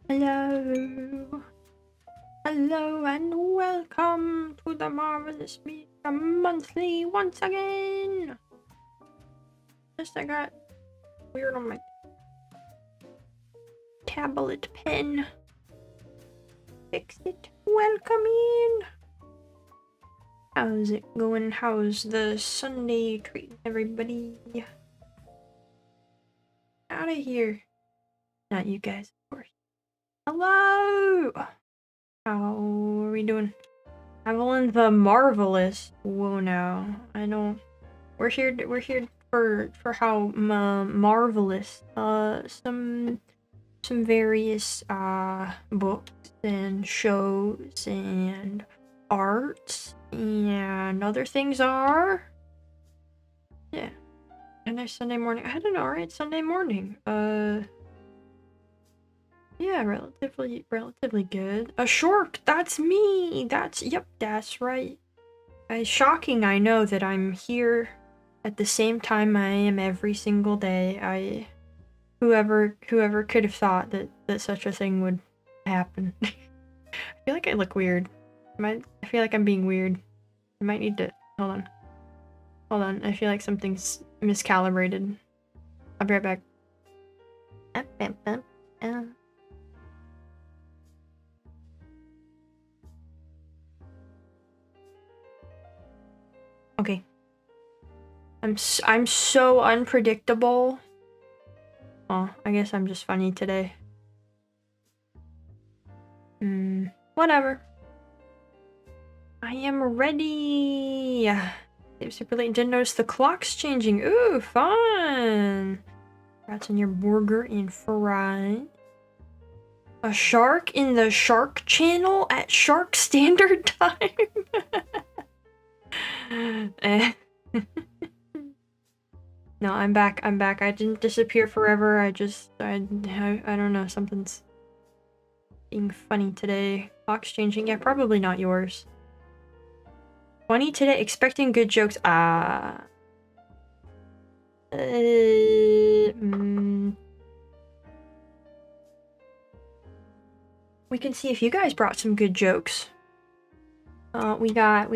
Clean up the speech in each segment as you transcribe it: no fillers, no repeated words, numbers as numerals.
Hello. Hello and welcome to the Marvellous Media Monthly once again. Just I got weird on my tablet pen. Fix it. Welcome in. How's it going? How's the Sunday treating everybody? Out of here. Not you guys, of course. Hello. How are we doing? Evelyn the Marvelous. Whoa, now I don't. We're here for how marvelous. Some various books and shows and arts and other things are. Yeah. And there's Sunday morning. I had an alright Sunday morning. Yeah, relatively good. A Shork, that's me! Yep, that's right. Shocking, I know that I'm here at the same time I am every single day. Whoever could have thought that such a thing would happen. I feel like I look weird. I feel like I'm being weird. I might need to, hold on, I feel like something's miscalibrated. I'll be right back. Okay. I'm so unpredictable. Oh, I guess I'm just funny today. Whatever. I am ready. It was super late and didn't notice the clock's changing. Ooh, fun. Rats on your burger and fries. A shark in the Shark Channel at Shark Standard Time. No, I'm back. I didn't disappear forever. I don't know. Something's being funny today. Clock's changing. Yeah, probably not yours. Funny today. Expecting good jokes. We can see if you guys brought some good jokes. We got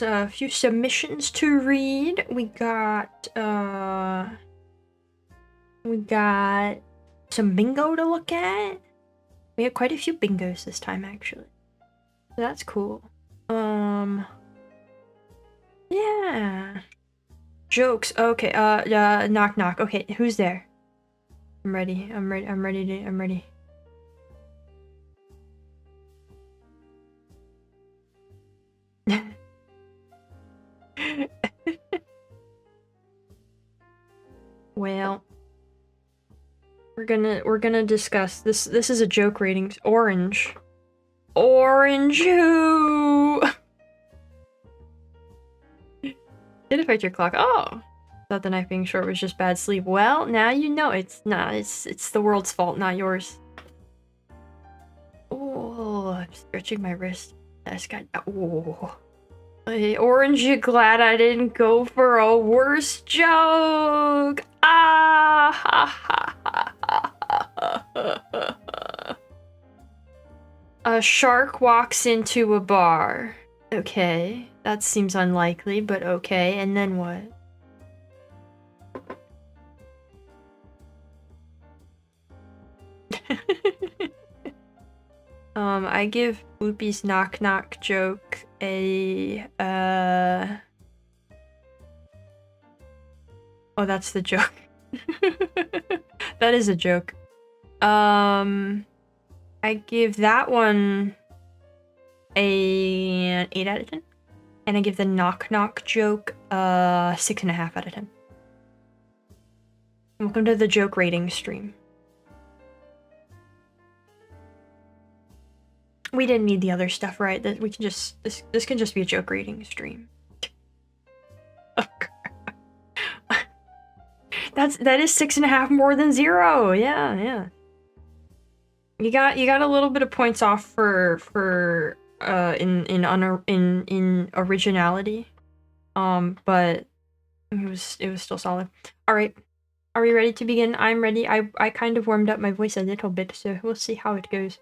a few submissions to read. We got some bingo to look at. We had quite a few bingos this time, actually. So that's cool. Yeah. Jokes. Okay. Knock knock. Okay, who's there? I'm ready. I'm ready. Well, we're gonna discuss this. This is a joke rating. Orange who? Did affect your clock. Oh, thought the night being short was just bad sleep. Well, now you know it's not. It's the world's fault, not yours. Oh, I'm stretching my wrist. That's got. Oh. Hey, Orange, you glad I didn't go for a worse joke? Ah! Ha, ha, ha, ha, ha. A shark walks into a bar. Okay, that seems unlikely, but okay. And then what? I give Whoopi's knock knock joke a Oh, that's the joke. That is a joke. I give that one an 8 out of 10. And I give the knock knock joke 6.5 out of 10. Welcome to the joke rating stream. We didn't need the other stuff, right? That we can just this can just be a joke rating stream. That is 6.5 more than 0. Yeah. You got a little bit of points off for in originality, but it was still solid. All right, Are we ready to begin? I'm ready. I kind of warmed up my voice a little bit, so we'll see how it goes.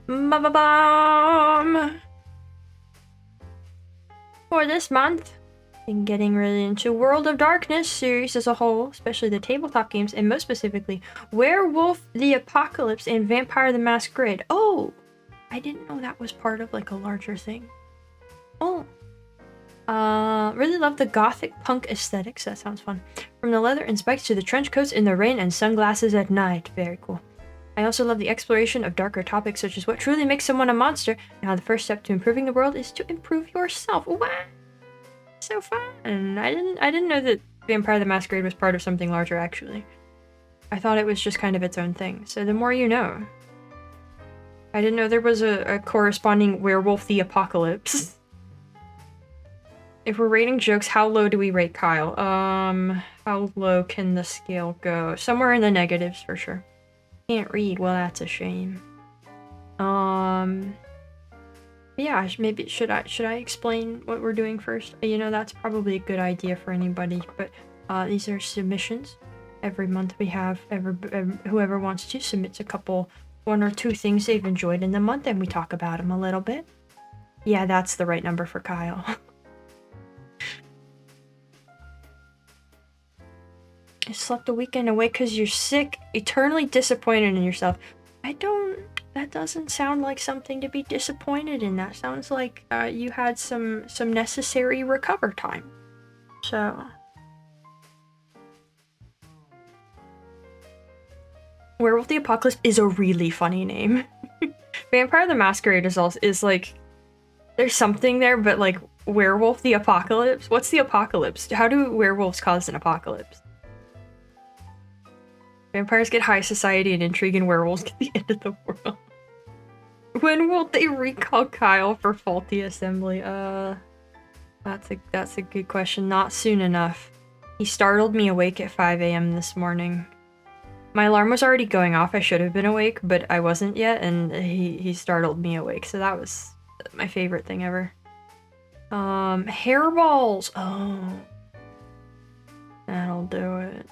Ba-ba-bum! For this month, been getting really into World of Darkness series as a whole, especially the tabletop games, and most specifically, Werewolf the Apocalypse and Vampire the Masquerade. Oh! I didn't know that was part of like a larger thing. Oh. Really love the gothic punk aesthetics. That sounds fun. From the leather and spikes to the trench coats in the rain and sunglasses at night. Very cool. I also love the exploration of darker topics such as what truly makes someone a monster and how the first step to improving the world is to improve yourself. What? So fun. I didn't know that Vampire the Masquerade was part of something larger actually. I thought it was just kind of its own thing. So the more you know. I didn't know there was a corresponding Werewolf the Apocalypse. If we're rating jokes, how low do we rate Kyle? How low can the scale go? Somewhere in the negatives for sure. Can't read. Well, that's a shame. Yeah, maybe should I explain what we're doing first? You know, that's probably a good idea for anybody. But these are submissions. Every month we have whoever wants to submits a couple, 1 or 2 things they've enjoyed in the month, and we talk about them a little bit. Yeah, that's the right number for Kyle. I slept a weekend away because you're sick, eternally disappointed in yourself. That doesn't sound like something to be disappointed in. That sounds like you had some necessary recover time. So. Werewolf the Apocalypse is a really funny name. Vampire the Masquerade is like, there's something there, but like, Werewolf the Apocalypse? What's the apocalypse? How do werewolves cause an apocalypse? Vampires get high society and intrigue, and werewolves get the end of the world. When will they recall Kyle for faulty assembly? That's a good question. Not soon enough. He startled me awake at 5 AM this morning. My alarm was already going off. I should have been awake, but I wasn't yet, and he startled me awake. So that was my favorite thing ever. Hairballs. Oh, that'll do it.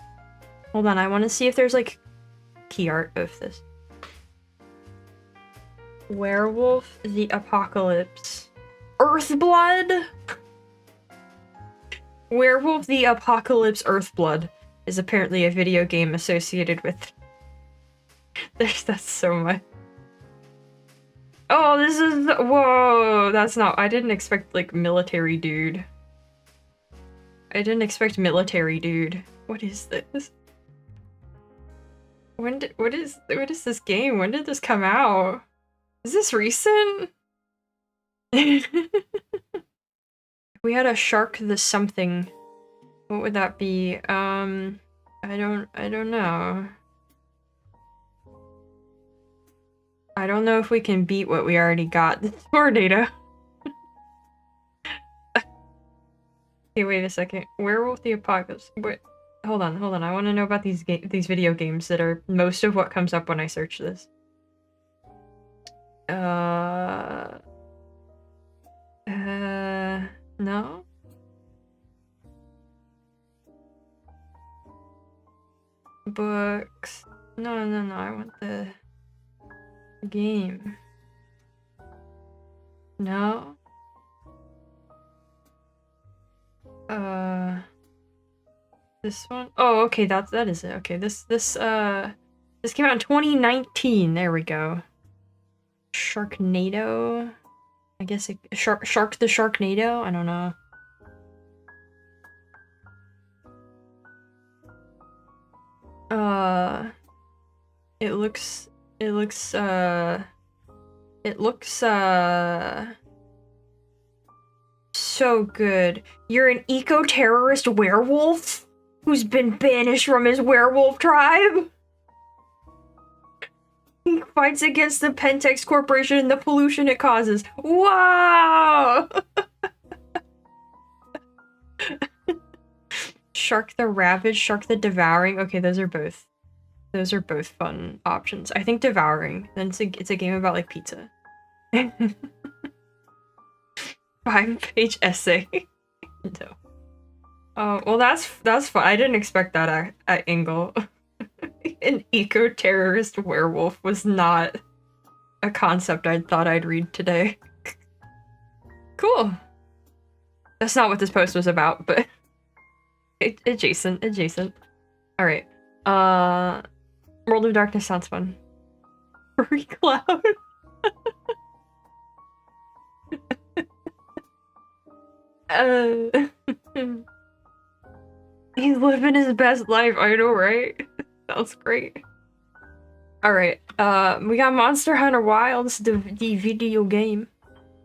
Hold on, I want to see if there's like key art of this. Werewolf the Apocalypse. Earthblood? Werewolf the Apocalypse Earthblood is apparently a video game associated with... That's so much. Oh, this is... Whoa, that's not... I didn't expect, like, military dude. I didn't expect military dude. What is this? What is this game? When did this come out? Is this recent? If we had a shark the something, what would that be? I don't know. I don't know if we can beat what we already got. The tornado. Okay, wait a second. Werewolf the Apocalypse. Wait, hold on. I want to know about these video games that are most of what comes up when I search this. No? Books. No, I want the game. No? This one? Oh, okay, that is it. Okay, this came out in 2019. There we go. Sharknado? I guess Shark the Sharknado? I don't know. It looks so good. You're an eco-terrorist werewolf who's been banished from his werewolf tribe? He fights against the Pentex Corporation and the pollution it causes. Wow! Shark the Ravaged, Shark the Devouring. Okay, those are both fun options. I think Devouring. Then it's a game about like pizza. 5-page essay. No. Well, that's fun. I didn't expect that at Ingle. An eco-terrorist werewolf was not a concept I thought I'd read today. Cool. That's not what this post was about, but adjacent. All right. World of Darkness sounds fun. Free cloud. He's living his best life. I know, right? Sounds great. All right. We got Monster Hunter Wilds, the video game.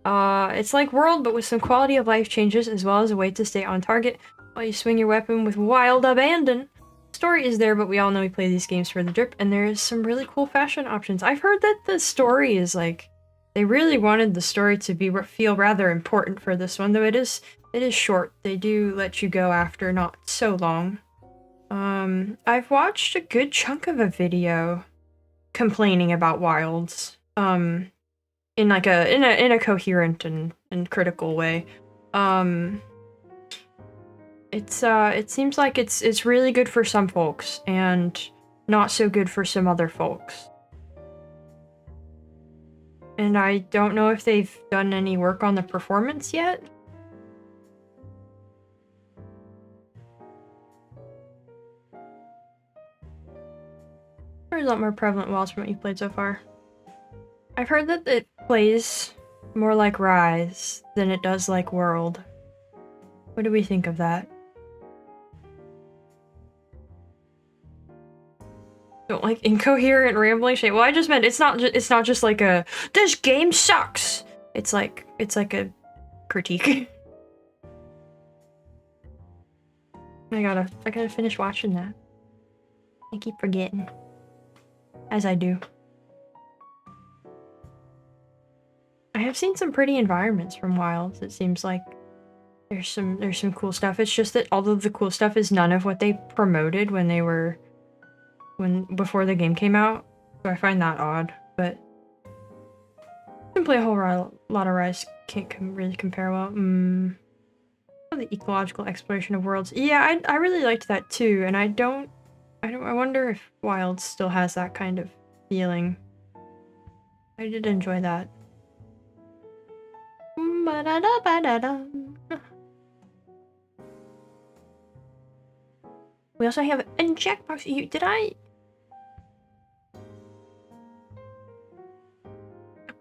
It's like World, but with some quality of life changes, as well as a way to stay on target while you swing your weapon with wild abandon. Story is there, but we all know we play these games for the drip, and there is some really cool fashion options. I've heard that the story is like, they really wanted the story to feel rather important for this one, though it is short. They do let you go after not so long. I've watched a good chunk of a video complaining about Wilds, in like a coherent and critical way. It seems like it's really good for some folks and not so good for some other folks. And I don't know if they've done any work on the performance yet. There's a lot more prevalent Wilds from what you've played so far. I've heard that it plays more like Rise than it does like World. What do we think of that? Don't like incoherent rambling shit. Well, I just meant it's not just like a this game sucks. It's like a critique. I gotta finish watching that. I keep forgetting, as I do. I have seen some pretty environments from Wilds. It seems like there's some cool stuff. It's just that all of the cool stuff is none of what they promoted before the game came out. So I find that odd, but I can play a whole lot of Rise. Can't really compare well. The ecological exploration of worlds. Yeah, I really liked that too, and I wonder if Wilds still has that kind of feeling. I did enjoy that. We also have a Jackbox. Did I?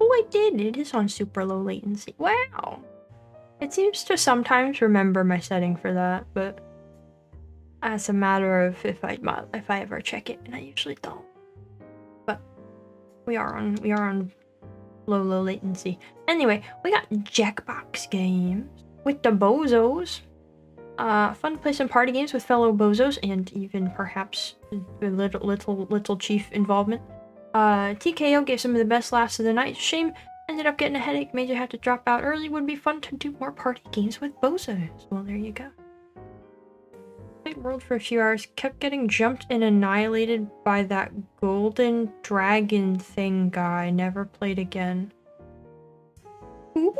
Oh, I did. It is on super low latency. Wow. It seems to sometimes remember my setting for that, but as a matter of if I ever check it, and I usually don't. But we are on low latency. Anyway, we got Jackbox games with the bozos. Fun to play some party games with fellow bozos and even perhaps a little chief involvement. TKO gave some of the best laughs of the night. Shame ended up getting a headache, made you have to drop out early. Would be fun to do more party games with bozos. Well, there you go. Played World for a few hours, kept getting jumped and annihilated by that golden dragon thing guy. Never played again. Who?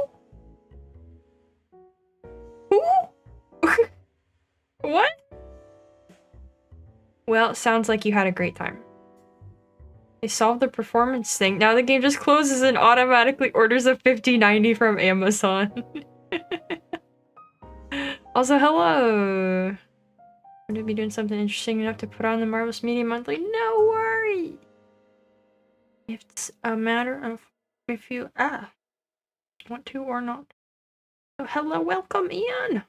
What? Well, it sounds like you had a great time. They solved the performance thing. Now the game just closes and automatically orders a 5090 from Amazon. Also, hello! Would it be doing something interesting enough to put on the Marvellous Media Monthly? No worry! It's a matter of if you want to or not. So hello, welcome in!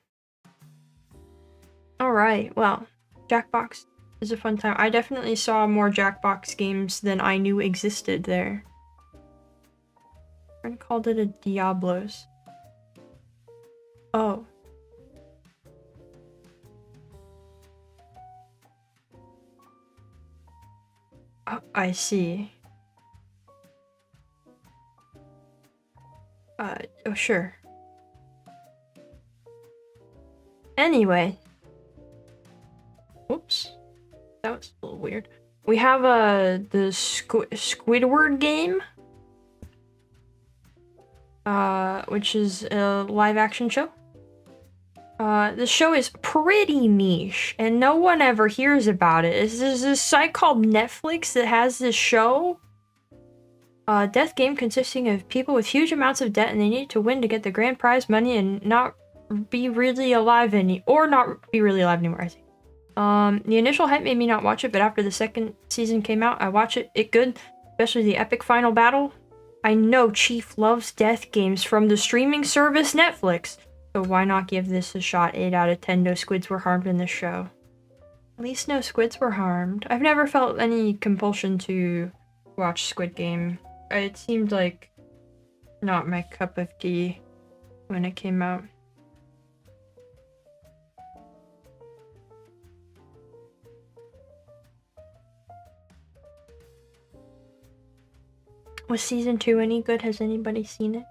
Alright, well, Jackbox is a fun time. I definitely saw more Jackbox games than I knew existed there. My friend called it a Diablos. Oh. Oh, I see. Oh sure. Anyway. Whoops. That was a little weird. We have the Squidward game. Which is a live action show. The show is pretty niche, and no one ever hears about it. There's this site called Netflix that has this show. Death game consisting of people with huge amounts of debt, and they need to win to get the grand prize money and not be really alive anymore, I think. The initial hype made me not watch it, but after the second season came out, I watched it. It good, especially the epic final battle. I know Chief loves death games from the streaming service Netflix. So why not give this a shot? 8 out of 10. No squids were harmed in this show. At least no squids were harmed. I've never felt any compulsion to watch Squid Game. It seemed like not my cup of tea when it came out. Was season 2 any good? Has anybody seen it?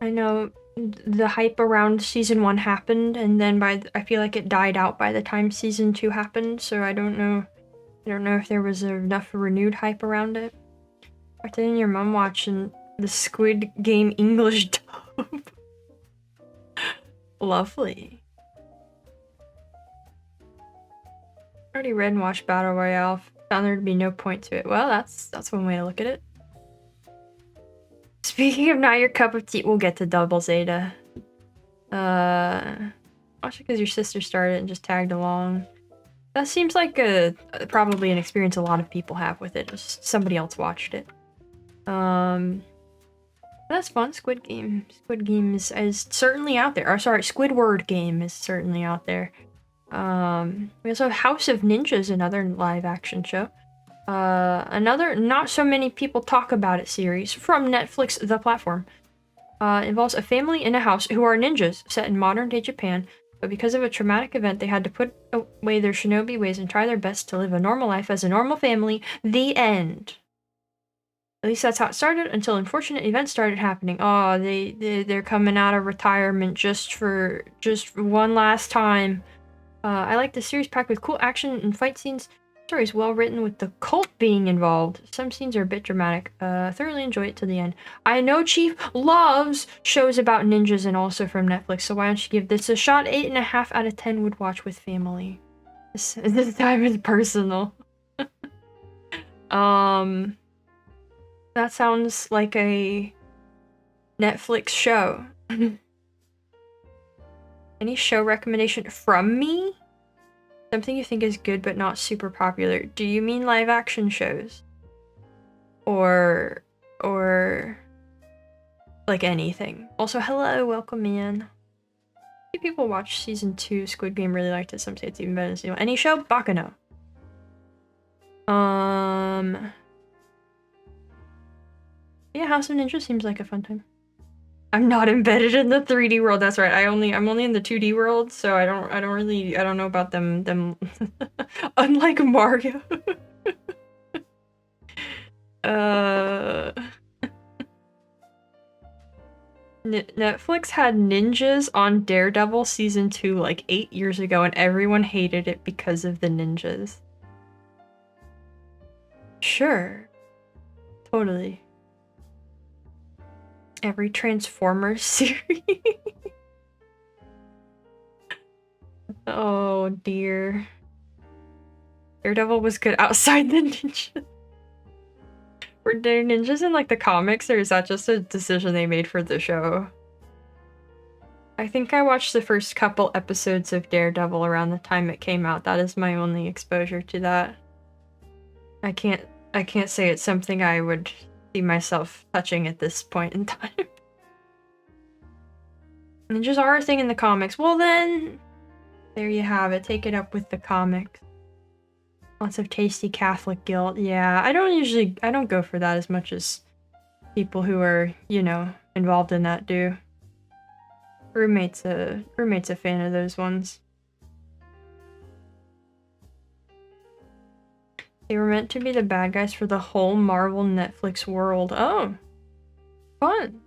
I know the hype around season 1 happened, and then I feel like it died out by the time season 2 happened, so I don't know if there was enough renewed hype around it. Or didn't your mom watching the Squid Game English dub? Lovely. Already read and watched Battle Royale. Found there to be no point to it. Well, that's one way to look at it. Speaking of not your cup of tea, we'll get to Double Zeta. Watch it because your sister started and just tagged along. That seems like probably an experience a lot of people have with it. Just somebody else watched it. That's fun. Squid Game. Squid Game is certainly out there. Or sorry, Squidward Game is certainly out there. We also have House of Ninjas, another live action show. Another not so many people talk about it series from Netflix, the platform. Involves a family in a house who are ninjas set in modern day Japan, but because of a traumatic event, they had to put away their shinobi ways and try their best to live a normal life as a normal family. The end. At least that's how it started, until unfortunate events started happening. Oh, they're coming out of retirement just for one last time. I like the series packed with cool action and fight scenes. The story is well written with the cult being involved. Some scenes are a bit dramatic. Thoroughly enjoy it to the end. I know Chief loves shows about ninjas and also from Netflix, so why don't you give this a shot? 8.5 out of 10 would watch with family. This time is personal. That sounds like a Netflix show. Any show recommendation from me? Something you think is good but not super popular. Do you mean live action shows? Or like anything? Also, hello, welcome in. Few people watch season 2 Squid Game, really liked it. Some say it's even better than season 1. Any show? Bakano. Yeah, House of Ninja seems like a fun time. I'm not embedded in the 3D world. That's right. I'm only in the 2D world, so I don't know about them. Unlike Mario. Netflix had ninjas on Daredevil season 2 like 8 years ago, and everyone hated it because of the ninjas. Sure. Totally. Every Transformers series. Oh dear. Daredevil was good outside the ninjas. Were there ninjas in like the comics, or is that just a decision they made for the show? I think I watched the first couple episodes of Daredevil around the time it came out. That is my only exposure to that. I can't say it's something I would see myself touching at this point in time. Ninjas are a thing in the comics. Well then, there you have it. Take it up with the comics. Lots of tasty Catholic guilt. Yeah, I don't go for that as much as people who are, you know, involved in that do. Roommate's a fan of those ones. They were meant to be the bad guys for the whole Marvel Netflix world. Oh, fun.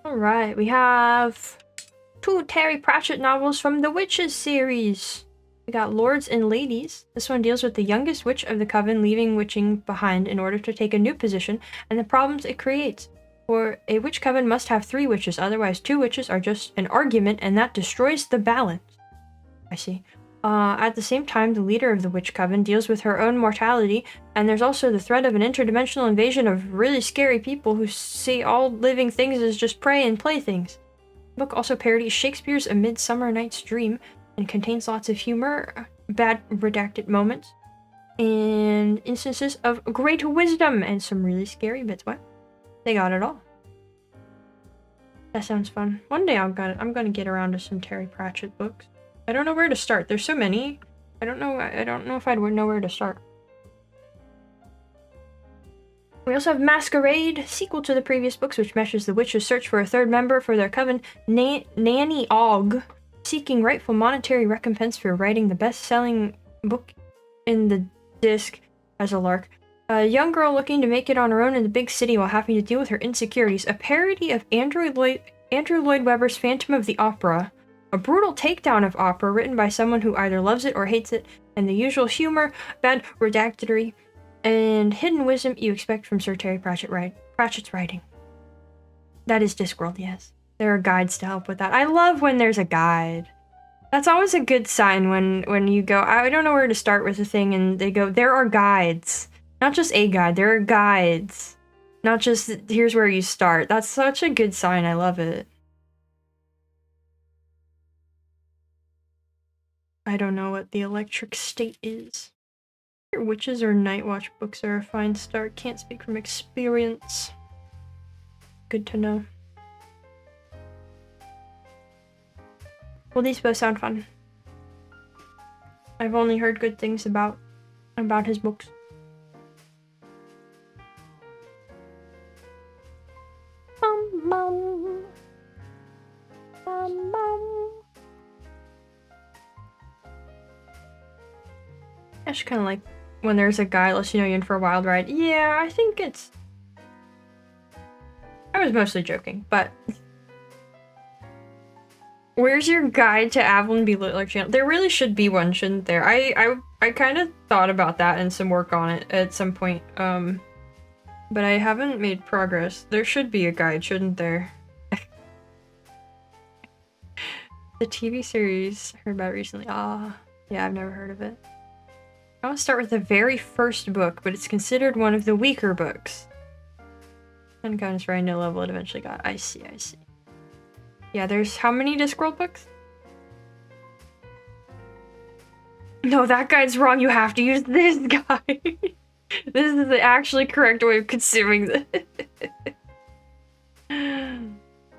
Alright, we have 2 Terry Pratchett novels from the Witches series. We got Lords and Ladies. This one deals with the youngest witch of the coven leaving witching behind in order to take a new position and the problems it creates. For a witch coven must have 3 witches, otherwise 2 witches are just an argument, and that destroys the balance. I see. At the same time, the leader of the witch coven deals with her own mortality, and there's also the threat of an interdimensional invasion of really scary people who see all living things as just prey and playthings. The book also parodies Shakespeare's A Midsummer Night's Dream and contains lots of humor, bad redacted moments, and instances of great wisdom and some really scary bits. What? They got it all. That sounds fun. One day I'm gonna get around to some Terry Pratchett books. I don't know where to start. There's so many. I don't know if I'd know where to start. We also have Masquerade, sequel to the previous books, which meshes the witches' search for a 3rd member for their coven, Nanny Ogg, seeking rightful monetary recompense for writing the best-selling book in the disc as a lark. A young girl looking to make it on her own in the big city while having to deal with her insecurities. A parody of Andrew Lloyd Webber's Phantom of the Opera. A brutal takedown of opera written by someone who either loves it or hates it, and the usual humor, bad redactory, and hidden wisdom you expect from Sir Terry Pratchett's writing. That is Discworld, yes. There are guides to help with that. I love when there's a guide. That's always a good sign when you go, I don't know where to start with a thing, and they go, there are guides. Not just a guide, there are guides. Not just, here's where you start. That's such a good sign, I love it. I don't know what the electric state is. Your Witches or Nightwatch books are a fine start. Can't speak from experience. Good to know. Well, these both sound fun. I've only heard good things about his books. Bum, bum. Bum, bum. I just kind of like when there's a guy lets you know you're in for a wild ride. Yeah, I think it's... I was mostly joking, but... Where's your guide to Avalon B Lit channel? There really should be one, shouldn't there? I kind of thought about that and some work on it at some point, but I haven't made progress. There should be a guide, shouldn't there? The TV series I heard about recently. Yeah, I've never heard of it. I want to start with the very first book, but it's considered one of the weaker books. And kind of very no level it eventually got. I see. Yeah, there's how many Discworld books? No, that guide's wrong. You have to use this guide. This is the actually correct way of consuming this.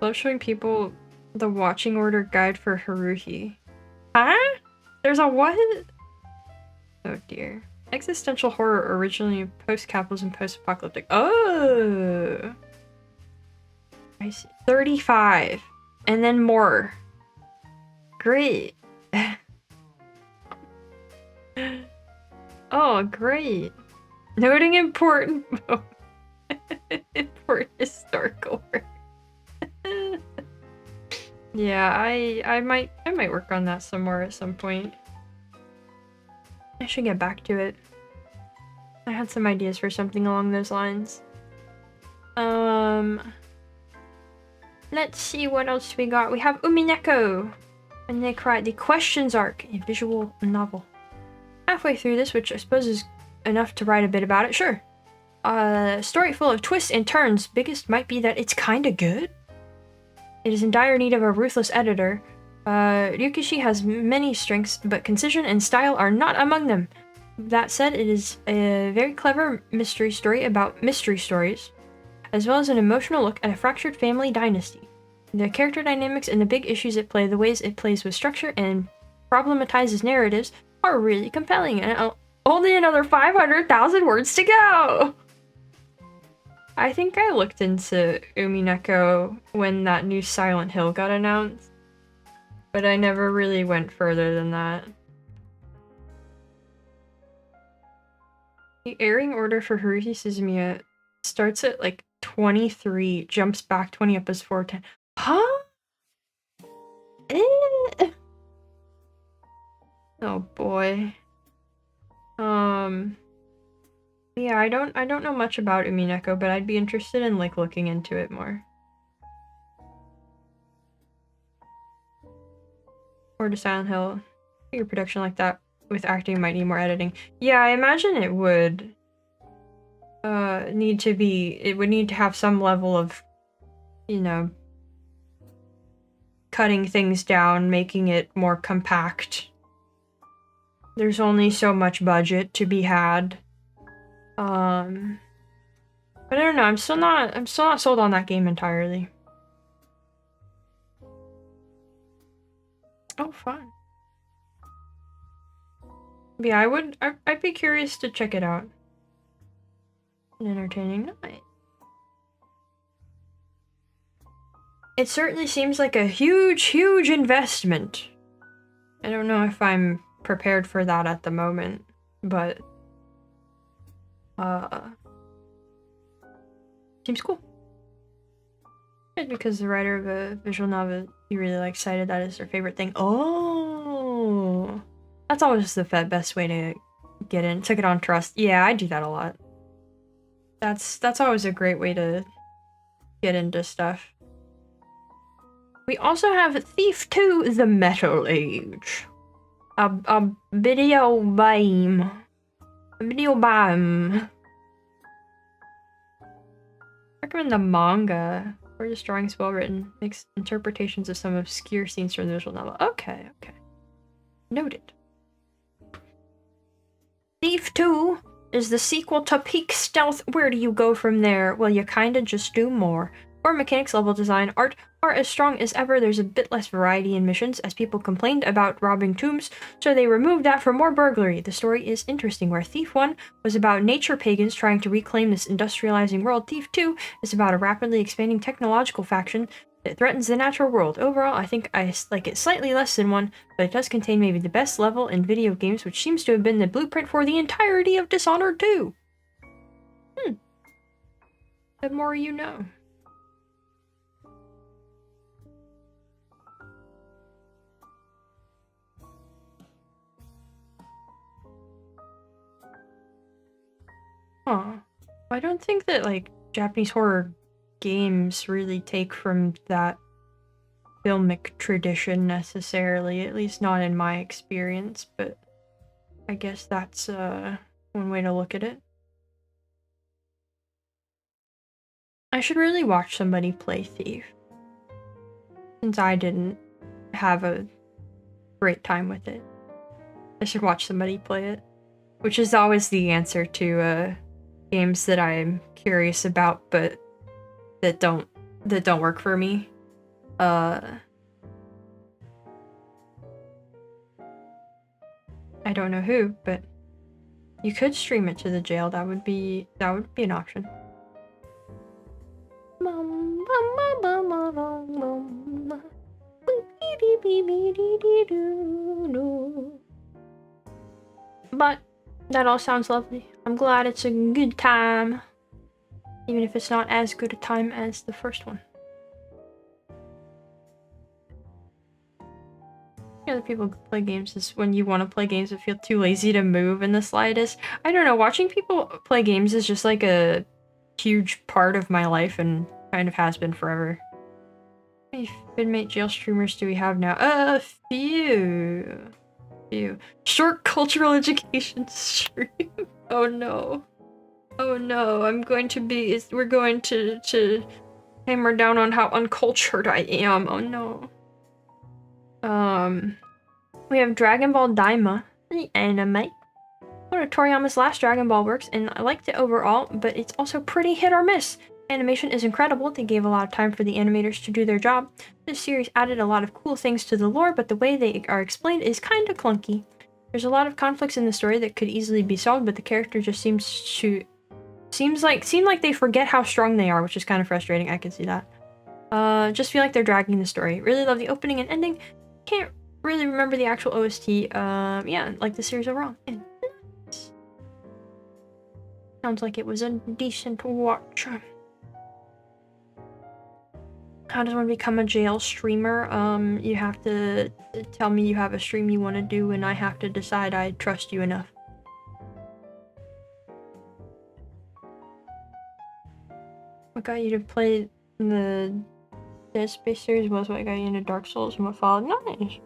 Love showing people the watching order guide for Haruhi. Huh? There's a what? Oh dear. Existential horror, originally post-capitalism, post-apocalyptic. Oh! I see. 35. And then more. Great. Oh, great. Noting important important historical work. Yeah, I might work on that some more at some point. I should get back to it. I had some ideas for something along those lines. Let's see what else we got. We have Umineko and They Cry, the Questions arc, a visual novel. Halfway through this, which I suppose is enough to write a bit about it, sure. Story full of twists and turns. Biggest might be that it's kinda good. It is in dire need of a ruthless editor. Ryukishi has many strengths, but concision and style are not among them. That said, it is a very clever mystery story about mystery stories, as well as an emotional look at a fractured family dynasty. The character dynamics and the big issues at play, the ways it plays with structure and problematizes narratives, are really compelling, and only another 500,000 words to go! I think I looked into Umineko when that new Silent Hill got announced, but I never really went further than that. The airing order for Haruhi Suzumiya starts at like 23, jumps back 20 up as 410. Huh? Oh boy. Yeah, I don't know much about Chroneco, but I'd be interested in like looking into it more. Or to Silent Hill. Your production like that with acting might need more editing. Yeah, I imagine it would it would need to have some level of, you know, cutting things down, making it more compact. There's only so much budget to be had. But I don't know, I'm still not sold on that game entirely. Oh, fun. Yeah, I'd be curious to check it out. An entertaining night. It certainly seems like a huge investment. I don't know if I'm prepared for that at the moment, but seems cool. Good, because the writer of a visual novel you really like cited that as their favorite thing. Oh, that's always the best way to get in. Took it on trust. Yeah, I do that a lot. That's always a great way to get into stuff. We also have Thief 2: The Metal Age. A video game. A video game. Recommend the manga. Gorgeous drawings, well written. Mixed interpretations of some obscure scenes from the visual novel. Okay, okay. Noted. Thief 2 is the sequel to Peak Stealth. Where do you go from there? Well, you kinda just do more. Core mechanics, level design, art are as strong as ever. There's a bit less variety in missions, as people complained about robbing tombs, so they removed that for more burglary. The story is interesting. Where Thief 1 was about nature pagans trying to reclaim this industrializing world, Thief 2 is about a rapidly expanding technological faction that threatens the natural world. Overall, I think I like it slightly less than 1, but it does contain maybe the best level in video games, which seems to have been the blueprint for the entirety of Dishonored 2. The more you know. Huh. I don't think that, like, Japanese horror games really take from that filmic tradition necessarily, at least not in my experience, but I guess that's one way to look at it. I should really watch somebody play Thief, since I didn't have a great time with it. I should watch somebody play it, which is always the answer to games that I'm curious about, but that don't work for me. I don't know who, but you could stream it to the jail. That would be an option. But that all sounds lovely. I'm glad it's a good time, even if it's not as good a time as the first one. Other people play games is when you want to play games but feel too lazy to move in the slightest. I don't know, watching people play games is just like a huge part of my life and kind of has been forever. How many finmate jail streamers do we have now? A few. Short cultural education stream. Oh no. Oh no, we're going to hammer down on how uncultured I am. Oh no. We have Dragon Ball Daima, the anime. One of Toriyama's last Dragon Ball works, and I liked it overall, but it's also pretty hit or miss. Animation is incredible. They gave a lot of time for the animators to do their job. This series added a lot of cool things to the lore, but the way they are explained is kinda clunky. There's a lot of conflicts in the story that could easily be solved, but the character just seem like they forget how strong they are, which is kind of frustrating. I can see that. Just feel like they're dragging the story. Really love the opening and ending. Can't really remember the actual OST. Yeah, like the series overall. And sounds like it was a decent watch. How does one become a jail streamer? You have to tell me you have a stream you want to do, and I have to decide I trust you enough. What got you to play the Dead Space series was what got you into Dark Souls and what followed? Nice.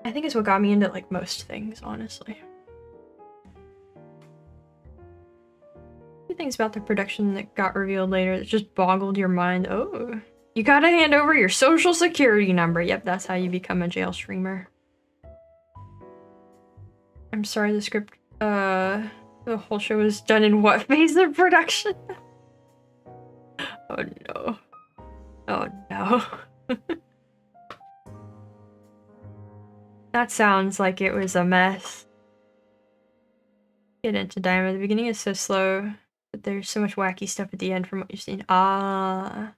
I think it's what got me into like most things, honestly. A few things about the production that got revealed later that just boggled your mind. Oh, you gotta hand over your social security number. Yep, that's how you become a jail streamer. I'm sorry, the script, the whole show was done in what phase of production? Oh no. Oh no. That sounds like it was a mess. Get into Diamond. The beginning is so slow, but there's so much wacky stuff at the end from what you've seen. Ah.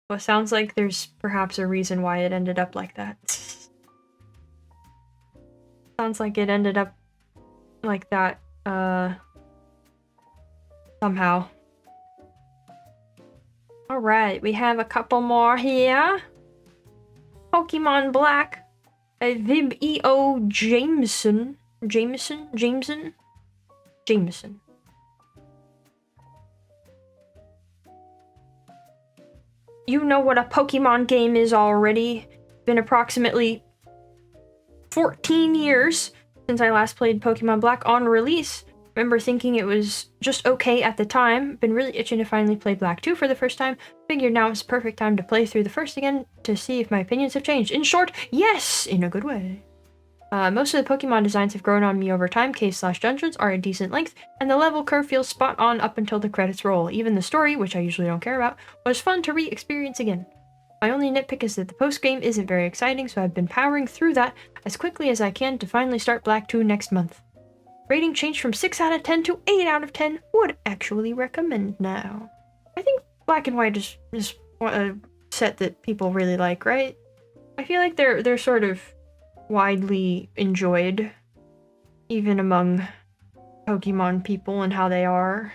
Well, it sounds like there's perhaps a reason why it ended up like that. Sounds like it ended up like that, somehow. Alright, we have a couple more here. Pokemon Black. Vib E.O. Jameson. You know what a Pokemon game is already. Been approximately 14 years since I last played Pokemon Black on release. Remember thinking it was just okay at the time. Been really itching to finally play Black 2 for the first time. Figured now is the perfect time to play through the first again to see if my opinions have changed. In short, yes! In a good way. Most of the Pokemon designs have grown on me over time. Caves/dungeons are a decent length, and the level curve feels spot on up until the credits roll. Even the story, which I usually don't care about, was fun to re-experience again. My only nitpick is that the post-game isn't very exciting, so I've been powering through that as quickly as I can to finally start Black 2 next month. Rating changed from 6 out of 10 to 8 out of 10. Would actually recommend now. I think Black and White is a set that people really like, right? I feel like they're sort of widely enjoyed, even among Pokemon people and how they are.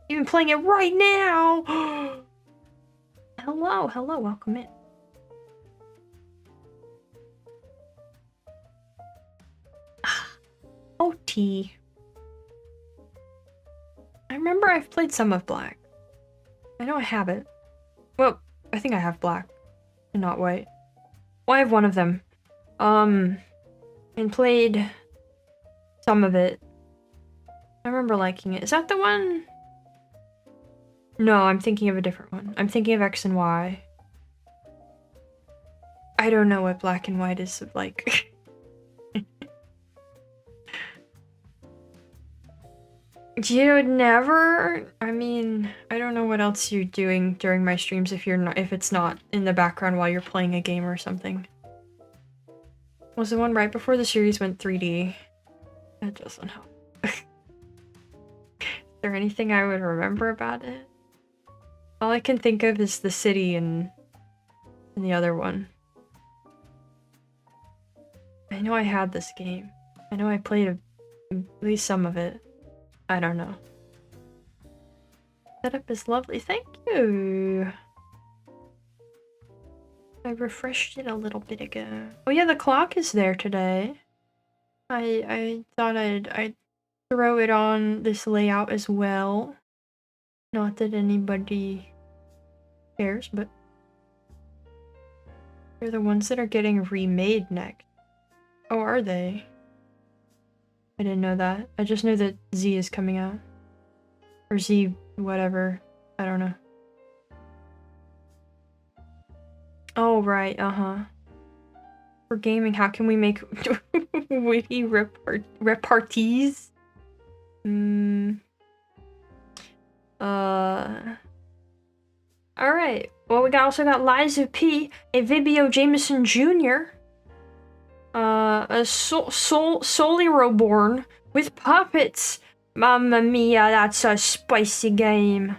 Even playing it right now! Hello, welcome in. OT. I remember I've played some of Black. I know I have it. Well, I think I have Black and not White. Well, I have one of them. And played some of it. I remember liking it. Is that the one? No, I'm thinking of a different one. I'm thinking of X and Y. I don't know what Black and White is like. You would never? I mean, I don't know what else you're doing during my streams if it's not in the background while you're playing a game or something. Was the one right before the series went 3D? That doesn't help. Is there anything I would remember about it? All I can think of is the city and the other one. I know I had this game. I know I played at least some of it. I don't know. Setup is lovely. Thank you. I refreshed it a little bit ago. Oh yeah, the clock is there today. I thought I'd throw it on this layout as well. Not that anybody cares, but they're the ones that are getting remade next. Oh, are they? I didn't know that. I just know that Z is coming out. Or Z whatever. I don't know. Oh, right. Uh-huh. For gaming, how can we make witty repartees? Alright. Well, we also got Liza P, a Vibio Jameson Jr., a solely reborn with puppets. Mamma mia, that's a spicy game.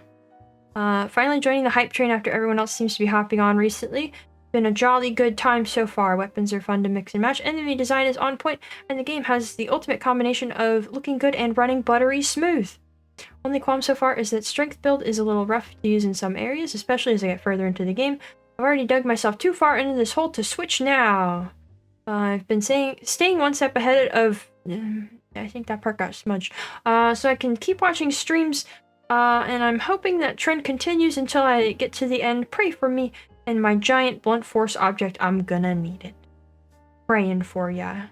Finally joining the hype train after everyone else seems to be hopping on recently. Been a jolly good time so far. Weapons are fun to mix and match, enemy design is on point, and the game has the ultimate combination of looking good and running buttery smooth. Only qualm so far is that strength build is a little rough to use in some areas, especially as I get further into the game. I've already dug myself too far into this hole to switch now. I've been staying one step ahead of... I think that part got smudged. So I can keep watching streams And I'm hoping that trend continues until I get to the end. Pray for me and my giant blunt force object. I'm gonna need it. Praying for ya.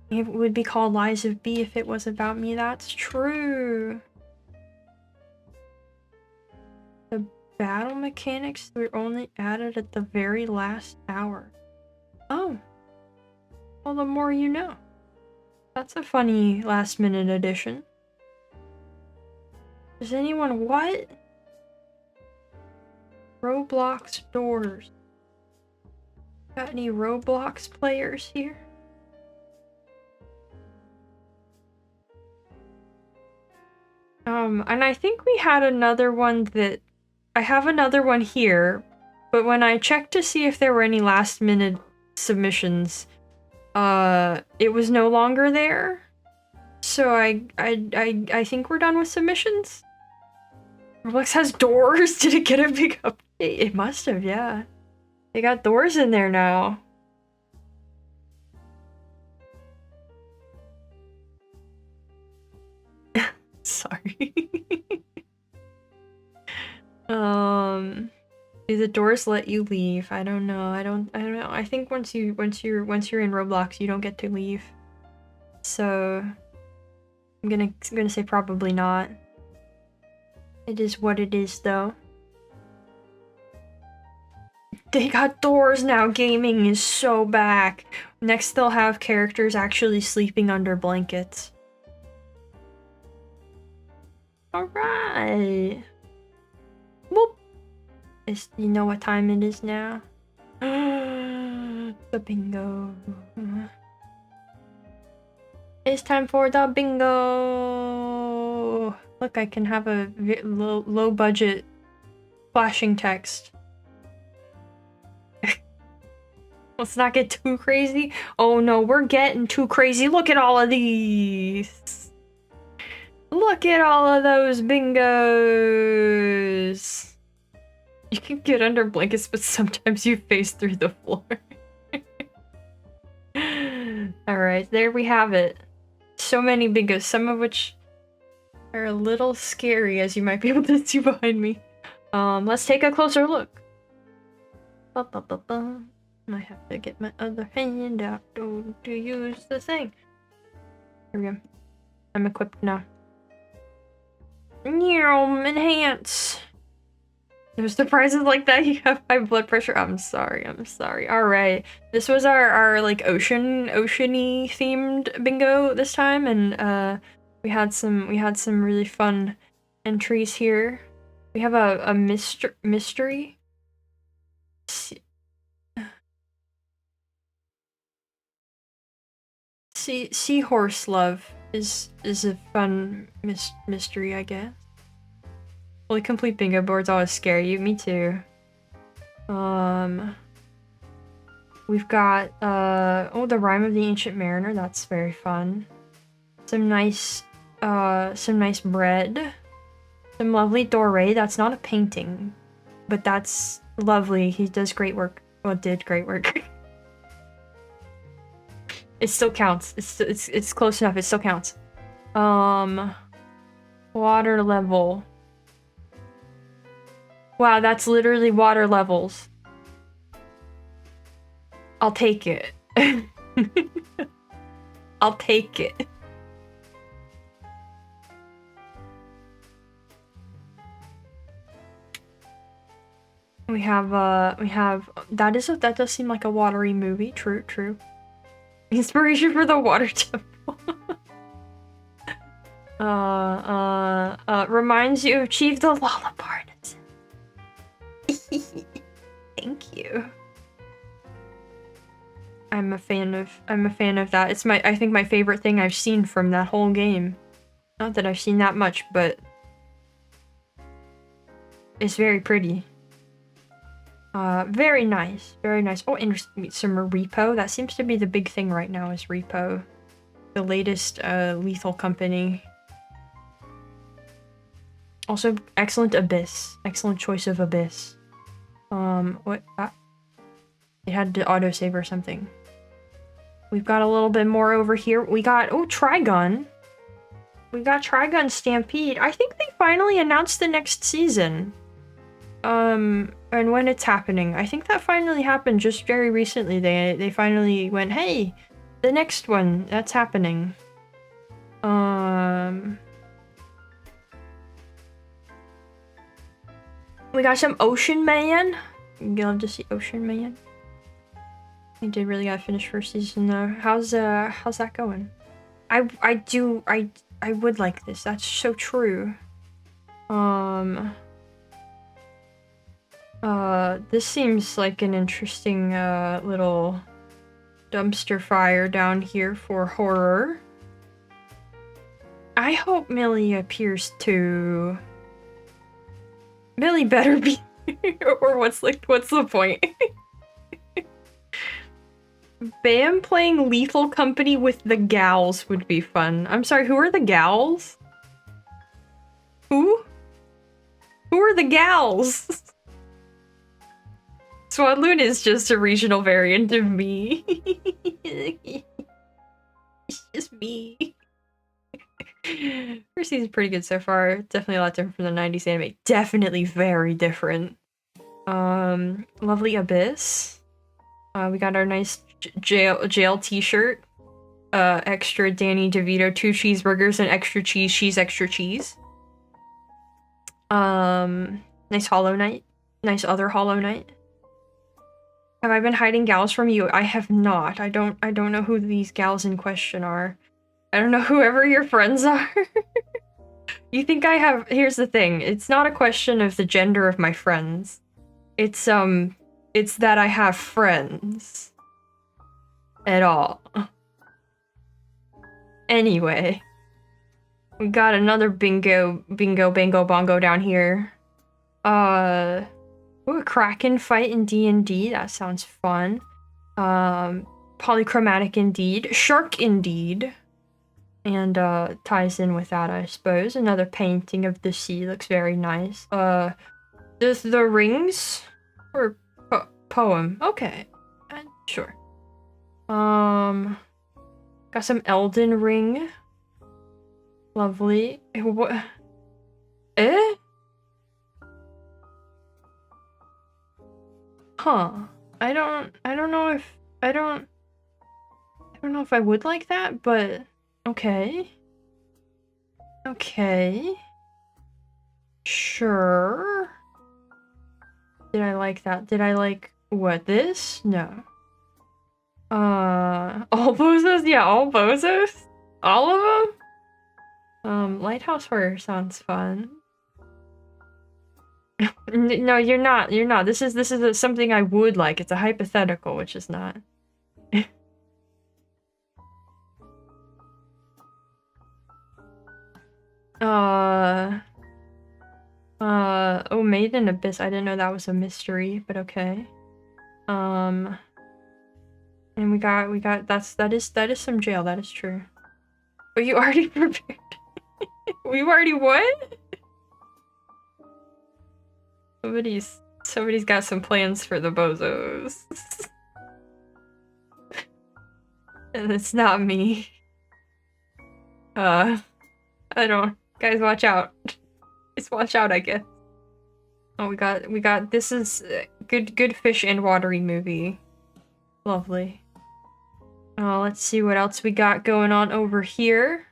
It would be called Lies of B if it was about me. That's true. The battle mechanics were only added at the very last hour. Oh. Well, the more you know. That's a funny last-minute addition. Does anyone what? Roblox doors. Got any Roblox players here? And I think we had another one that... I have another one here, but when I checked to see if there were any last-minute submissions, it was no longer there. So I think we're done with submissions. Roblox has doors? Did it get a big update? It must have, yeah. They got doors in there now. Sorry. Do the doors let you leave? I don't know. I don't know. I think once you're in Roblox, you don't get to leave. So I'm gonna say probably not. It is what it is, though. They got doors now. Gaming is so back. Next, they'll have characters actually sleeping under blankets. Alright. Whoop. You know what time it is now? The bingo. It's time for the bingo. Look, I can have a low budget flashing text. Let's not get too crazy. Oh no, we're getting too crazy. Look at all of these. Look at all of those bingos. You can get under blankets, but sometimes you face through the floor. Alright, there we have it. So many bingos, some of which are a little scary, as you might be able to see behind me. Let's take a closer look. I have to get my other hand out to use the thing. Here we go. I'm equipped now. Enhance. There's surprises like that. You have high blood pressure. I'm sorry. Alright. This was our like oceany themed bingo this time, and we had some really fun entries here. We have a mystery. Seahorse love is a fun mystery, I guess. Fully complete bingo boards always scare you. Me too. We've got oh, the Rhyme of the Ancient Mariner. That's very fun. Some nice bread. Some lovely doré. That's not a painting, but that's lovely. He does great work. Well, did great work. It still counts. It's close enough. It still counts. Water level. Wow, that's literally water levels. I'll take it. I'll take it. We have that does seem like a watery movie. True. Inspiration for the water temple. Reminds you of Chief the Lollipop. Thank you. I'm a fan of that. It's I think my favorite thing I've seen from that whole game. Not that I've seen that much, but it's very pretty. Very nice. Very nice. Oh, and some repo. That seems to be the big thing right now, is repo. The latest Lethal Company. Also, excellent Abyss. Excellent choice of Abyss. What? It had to autosave or something. We've got a little bit more over here. We got, oh, Trigun. we got Trigun Stampede. I think they finally announced the next season. And when it's happening. I think that finally happened just very recently. They finally went, hey, the next one, that's happening. We got some Ocean Man. You'd love to see Ocean Man. I did really gotta finish first season though. How's that going? I would like this. That's so true. This seems like an interesting little dumpster fire down here for horror. I hope Millie appears too. Millie better be or what's the point? Bam playing Lethal Company with the gals would be fun. I'm sorry, who are the gals? Who? Who are the gals? Swadloon is just a regional variant of me. It's just me. First season's pretty good so far. Definitely a lot different from the 90s anime. Definitely very different. Lovely Abyss. We got our nice jail t-shirt. Extra Danny DeVito, 2 cheeseburgers and extra cheese, extra cheese. Nice Hollow Knight. Nice other Hollow Knight. Have I been hiding gals from you? I have not. I don't know who these gals in question are. I don't know whoever your friends are. You think I have... Here's the thing. It's not a question of the gender of my friends. It's that I have friends. At all. Anyway. We got another bingo, bongo down here. Ooh, a Kraken fight in D&D. That sounds fun. Polychromatic indeed. Shark indeed. And ties in with that, I suppose. Another painting of the sea looks very nice. Does the rings or poem? Okay, sure. Got some Elden Ring. Lovely. What? Eh? Huh. I don't know if I would like that, but okay. Okay. Sure. Did I like that? Did I like what, this? No. All bozos? Yeah, all bozos? All of them? Lighthouse Horror sounds fun. No, you're not. You're not. This is something I would like. It's a hypothetical, which is not. Oh, Maiden Abyss. I didn't know that was a mystery, but okay. And we got that is some jail. That is true. But you already prepared. We've already what? Somebody's got some plans for the bozos. And it's not me. I don't. Guys, watch out. Just watch out, I guess. Oh, we got. This is good fish and watery movie. Lovely. Let's see what else we got going on over here.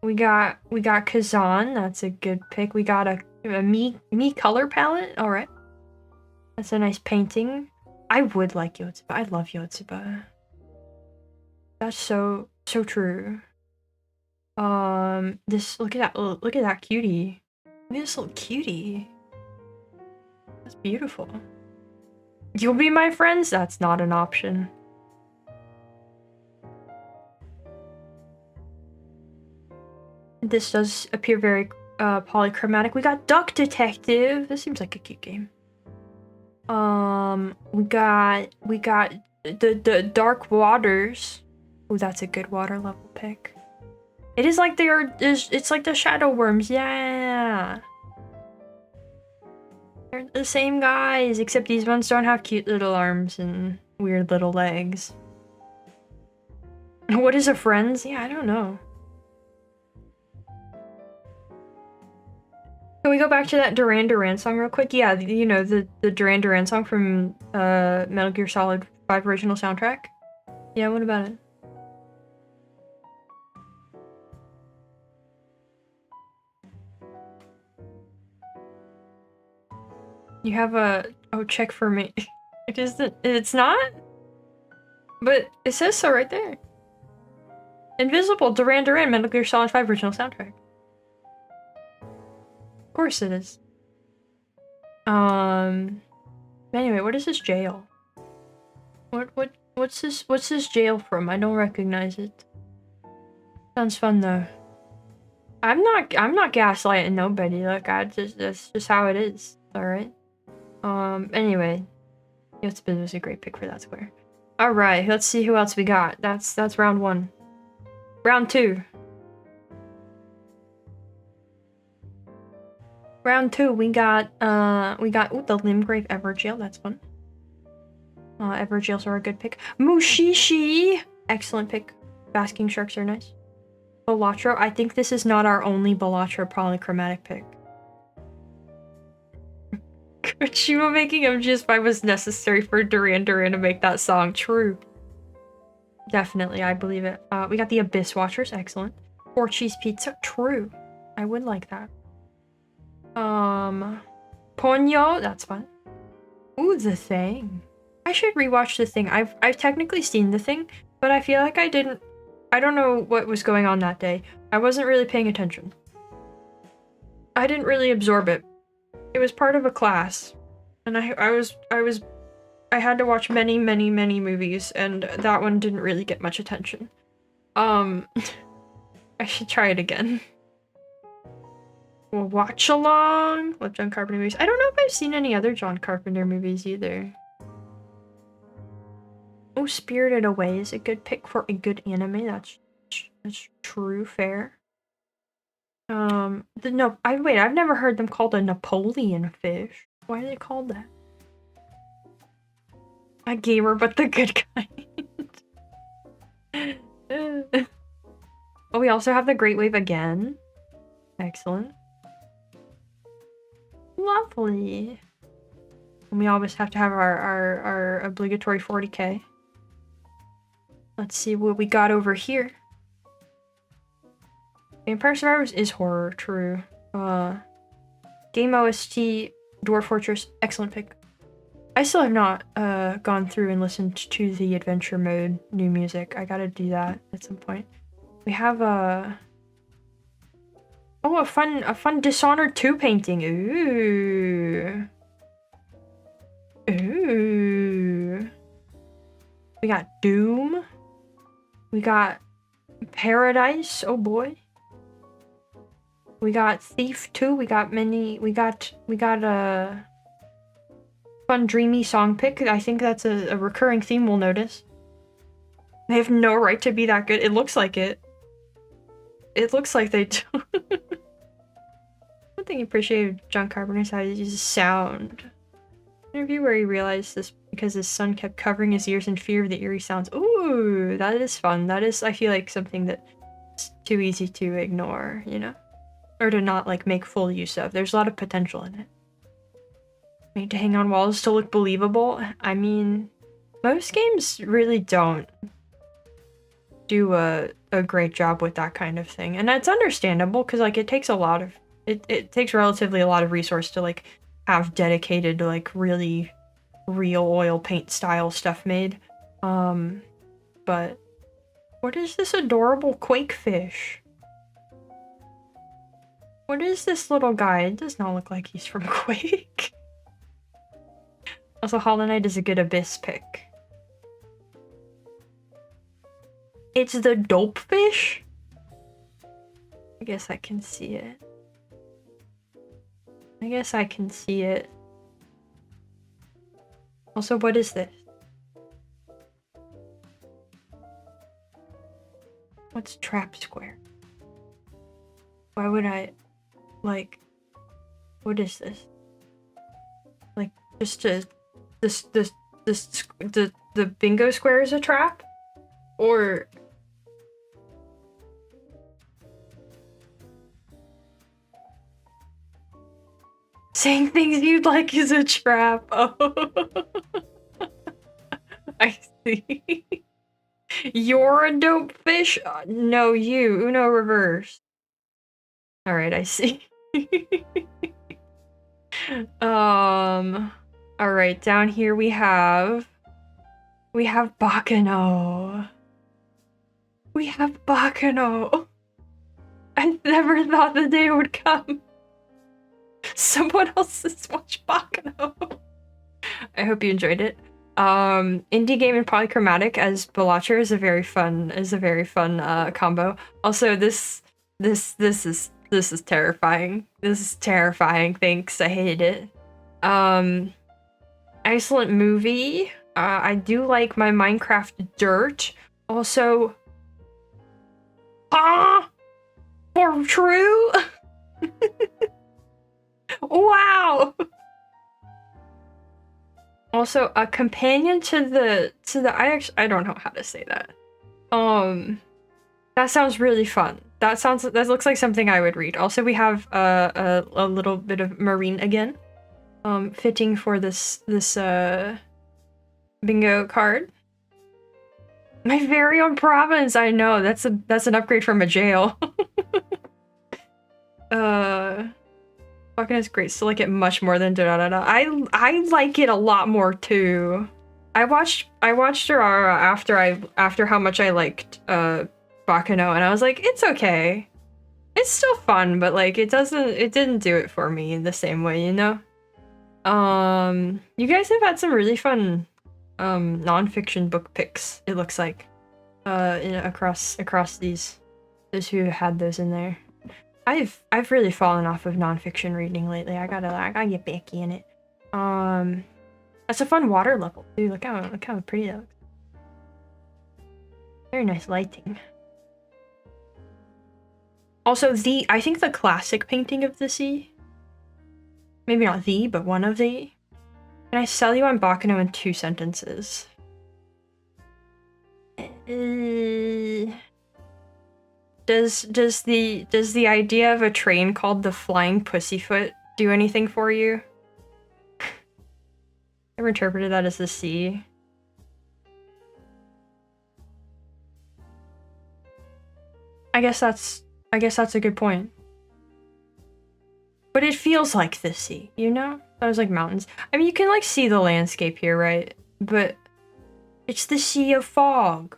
We got Kazan. That's a good pick. We got a me color palette. All right. That's a nice painting. I would like Yotsuba. I love Yotsuba. That's so true. This look at that cutie. Look at this little cutie. That's beautiful. You'll be my friends? That's not an option. This does appear very polychromatic. We got Duck Detective. This seems like a cute game. We got the Dark Waters. Oh, that's a good water level pick. It is like it's like the Shadow Worms, yeah. They're the same guys, except these ones don't have cute little arms and weird little legs. What is a friends? Yeah, I don't know. Can we go back to that Duran Duran song real quick? Yeah, you know, the Duran Duran song from Metal Gear Solid 5 original soundtrack? Yeah, what about it? You have a... Oh, check for me. It isn't... It's not? But it says so right there. Invisible, Duran Duran, Metal Gear Solid 5 original soundtrack. Of course it is. Anyway, what is this jail? What's this jail from? I don't recognize it. Sounds fun though. I'm not gaslighting nobody. Like that's just how it is. Alright. Anyway. It's was a great pick for that square. Alright, let's see who else we got. That's round 1. Round 2. Round 2, we got ooh, the Limgrave Everjail, that's fun. Everjails are a good pick. Mushishi! Excellent pick. Basking Sharks are nice. Balatro, I think this is not our only Balatro polychromatic pick. Kojima making MGS5 was necessary for Duran Duran to make that song. True. Definitely, I believe it. We got the Abyss Watchers, excellent. 4 cheese pizza, true. I would like that. Ponyo, that's fun. Ooh, The Thing. I should rewatch The Thing. I've technically seen The Thing, but I feel like I don't know what was going on that day. I wasn't really paying attention. I didn't really absorb it. It was part of a class, and I had to watch many movies, and that one didn't really get much attention. I should try it again. We'll watch along with John Carpenter movies. I don't know if I've seen any other John Carpenter movies either. Oh, Spirited Away is a good pick for a good anime. That's true, fair. Wait, I've never heard them called a Napoleon fish. Why are they called that? A gamer, but the good kind. Oh, we also have the Great Wave again. Excellent. Lovely. And we always have to have our obligatory 40k. Let's see what we got over here. Vampire Survivors is horror, true. Game OST, Dwarf Fortress, excellent pick. I still have not gone through and listened to the adventure mode new music. I gotta do that at some point. We have a fun Dishonored 2 painting. Ooh. Ooh. We got Doom. We got Paradise. Oh boy. We got Thief 2. We got a fun dreamy song pick. I think that's a recurring theme we'll notice. They have no right to be that good. It looks like it. It looks like they do. One thing I appreciated John Carpenter's how he uses sound. An interview where he realized this because his son kept covering his ears in fear of the eerie sounds. Ooh, that is fun. That is, I feel like, something that's too easy to ignore, you know? Or to not, like, make full use of. There's a lot of potential in it. Made to hang on walls to look believable. I mean, most games really don't do a great job with that kind of thing. And that's understandable, because, like, it takes a lot of... It takes relatively a lot of resource to, like, have dedicated, like, really real oil paint style stuff made. But what is this adorable quake fish? What is this little guy? It does not look like he's from Quake. Also, Hollow Knight is a good Abyss pick. It's the dope fish? I guess I can see it. I guess I can see it. Also, what is this? What's Trap Square? Why would I... Like... What is this? Like, just to... The bingo square is a trap? Or... Saying things you'd like is a trap. Oh. I see. You're a dope fish? No, you. Uno reverse. Alright, I see. Alright, down here we have Bakano. We have Bakano. I never thought the day would come. Someone else has watched Bakano. I hope you enjoyed it. Indie game and polychromatic as Belacher is a very fun combo. Also, this is terrifying. This is terrifying. Thanks. I hate it. Excellent movie. I do like my Minecraft dirt. Also, for true. Wow. Also, a companion to the I don't know how to say that. That sounds really fun. That looks like something I would read. Also, we have a little bit of marine again. Fitting for this bingo card. My very own province. I know that's an upgrade from a jail. Fucking is great. Still like it much more than da-da-da-da. I like it a lot more too. I watched Durara after how much I liked Bakano, and I was like, it's okay. It's still fun, but like it didn't do it for me in the same way, you know? You guys have had some really fun non-fiction book picks, it looks like. Across those who had those in there. I've really fallen off of nonfiction reading lately. I gotta get back in it. That's a fun water level too. Look how pretty that looks. Very nice lighting. Also, I think the classic painting of the sea. Maybe not the, but one of the. Can I sell you on Bakano in 2 sentences? Does the idea of a train called the Flying Pussyfoot do anything for you? I've interpreted that as the sea. I guess that's a good point. But it feels like the sea, you know? That was like mountains. I mean, you can like see the landscape here, right? But it's the sea of fog.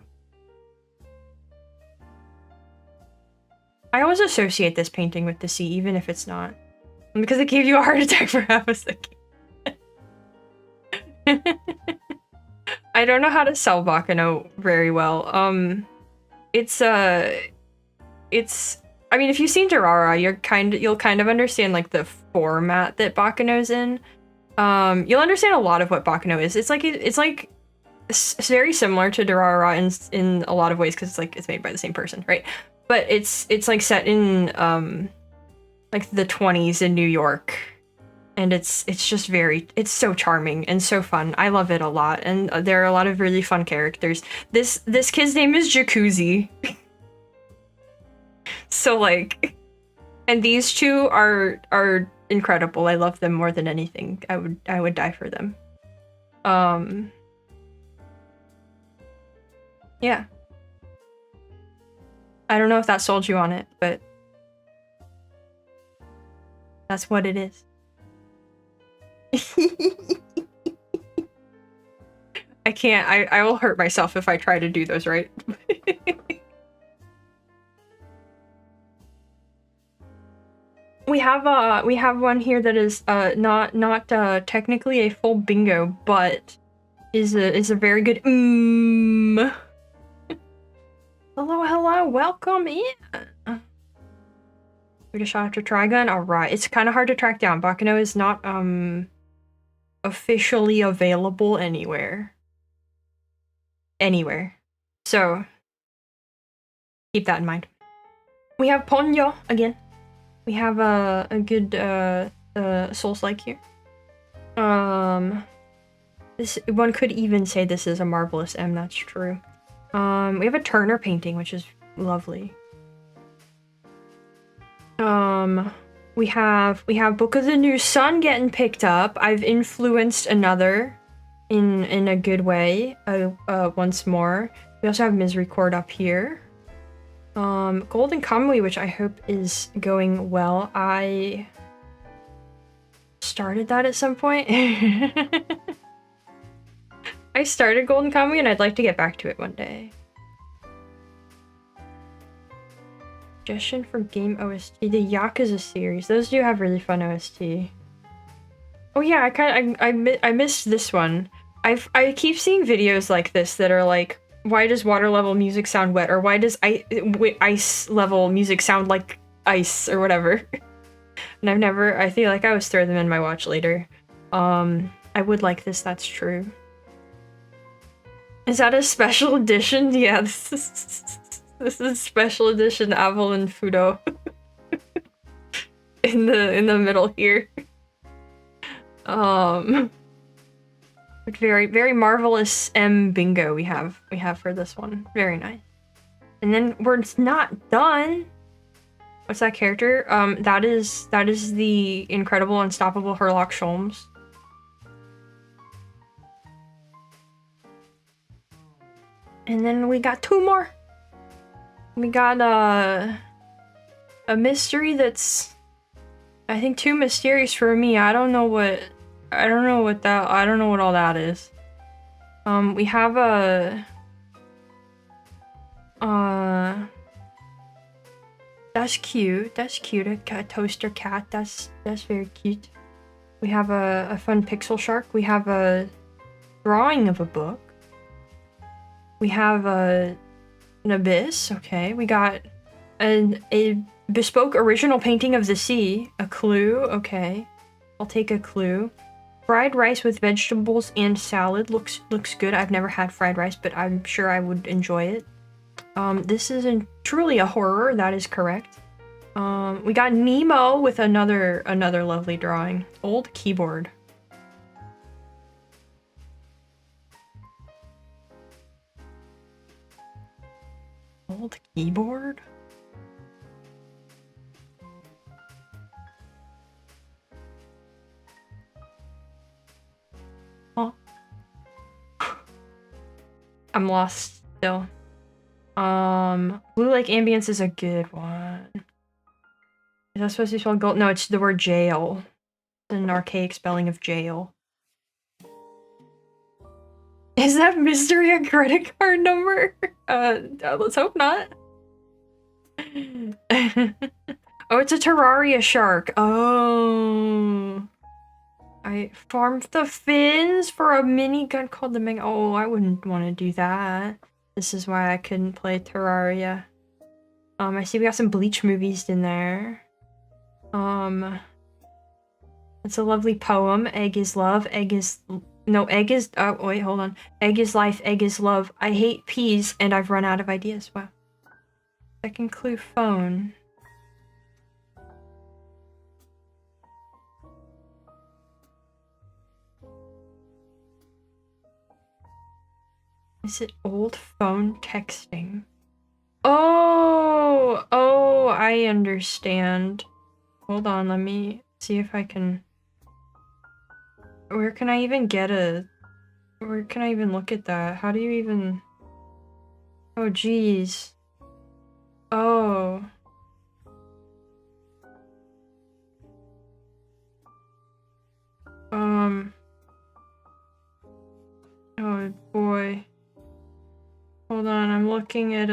I always associate this painting with the sea, even if it's not. Because it gave you a heart attack for half a second. I don't know how to sell Bakano very well. I mean, if you've seen Durara, you'll kind of understand like the format that Bakano's in. You'll understand a lot of what Bakano is. It's very similar to Durara in a lot of ways because it's made by the same person, right? But it's like set in like the 20s in New York, and it's just it's so charming and so fun. I love it a lot, and there are a lot of really fun characters. This kid's name is Jacuzzi. So like, and these two are incredible. I love them more than anything. I would die for them. Yeah. I don't know if that sold you on it, but that's what it is. I can't. I will hurt myself if I try to do those right. We have one here that is not technically a full bingo, but is a very good Hello, welcome in. We just shot after Trigun. Alright, it's kind of hard to track down. Bakano is not officially available anywhere. So keep that in mind. We have Ponyo again. We have a good Souls-like here. This one could even say this is a Marvellous M, that's true. We have a Turner painting, which is lovely. We have Book of the New Sun getting picked up. I've influenced another in a good way once more. We also have Misericord up here. Golden Kamuy, which I hope is going well. I started that at some point. I started Golden Kamuy and I'd like to get back to it one day. Suggestion for game OST, the Yakuza series. Those do have really fun OST. Oh yeah, I missed this one. I keep seeing videos like this that are like, why does water level music sound wet, or why does ice level music sound like ice, or whatever. And I feel like I always throw them in my watch later. I would like this, that's true. Is that a special edition? Yeah, this is special edition Avalon Fudo. in the middle here. Very, very marvelous bingo we have for this one. Very nice. And then we're not done. What's that character? That is the incredible, unstoppable Herlock Sholmes. And then we got two more. We got a mystery that's, I think, too mysterious for me. I don't know what all that is. We have a that's cute. That's cute. A toaster cat. That's very cute. We have a fun pixel shark. We have a drawing of a book. We have an abyss. Okay. We got a bespoke original painting of the sea. A clue. Okay. I'll take a clue. Fried rice with vegetables and salad looks good. I've never had fried rice, but I'm sure I would enjoy it. This isn't truly a horror. That is correct. We got Nemo with another lovely drawing. Old keyboard. Old keyboard? Huh? I'm lost still. Blue Lake Ambience is a good one. Is that supposed to be spelled gold? No, it's the word jail. It's an archaic spelling of jail. Is that mystery a credit card number? Let's hope not. Oh, it's a Terraria shark. Oh. I farmed the fins for a minigun called the Mega. Oh, I wouldn't want to do that. This is why I couldn't play Terraria. I see we got some Bleach movies in there. It's a lovely poem. Egg is love. Egg is... No, egg is... Oh, wait, hold on. Egg is life. Egg is love. I hate peas, and I've run out of ideas. Wow. Second clue, phone. Is it old phone texting? Oh! Oh, I understand. Hold on, let me see if I can... Where can I even get a... Where can I even look at that? How do you even... Oh, geez. Oh. Oh, boy. Hold on, I'm looking at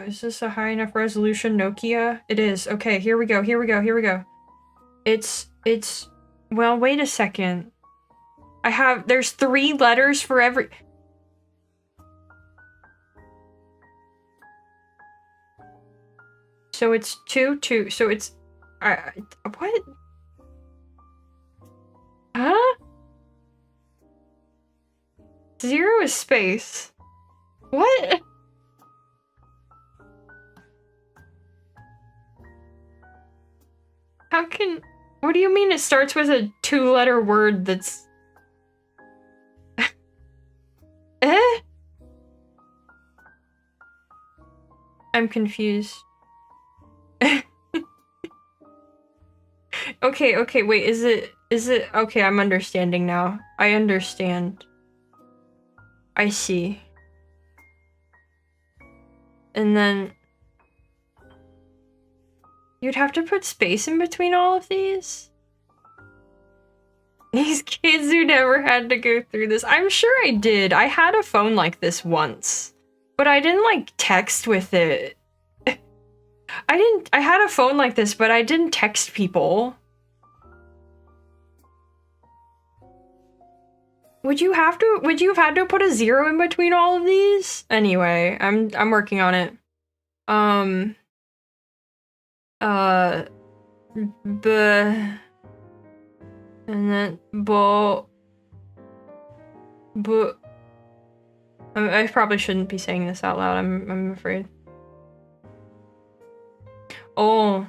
is this a high enough resolution Nokia? It is. Okay, here we go. It's, well, wait a second. There's 3 letters for every... So it's 2, so it's... what? Huh? 0 is space. What? How can... What do you mean it starts with a 2-letter word that's... Eh? I'm confused. okay, wait, is it, okay, I'm understanding now. I understand. I see. And then... You'd have to put space in between all of these? These kids who never had to go through this. I'm sure I did. I had a phone like this once. But I didn't, like, text with it. I had a phone like this, but I didn't text people. Would you have had to put a 0 in between all of these? Anyway, I'm working on it. And then, I probably shouldn't be saying this out loud, I'm afraid. Oh.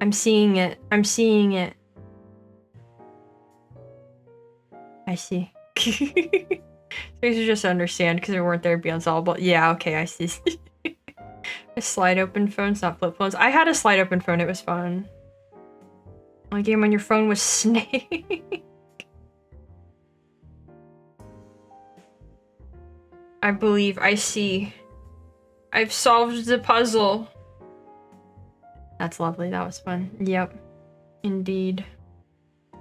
I'm seeing it. I see. These are just to understand, because we weren't there to be unsolvable. Yeah, okay, I see. A slide open phones, not flip phones. I had a slide open phone, it was fun. A game on your phone was Snake. I believe I see. I've solved the puzzle. That's lovely, that was fun. Yep. Indeed.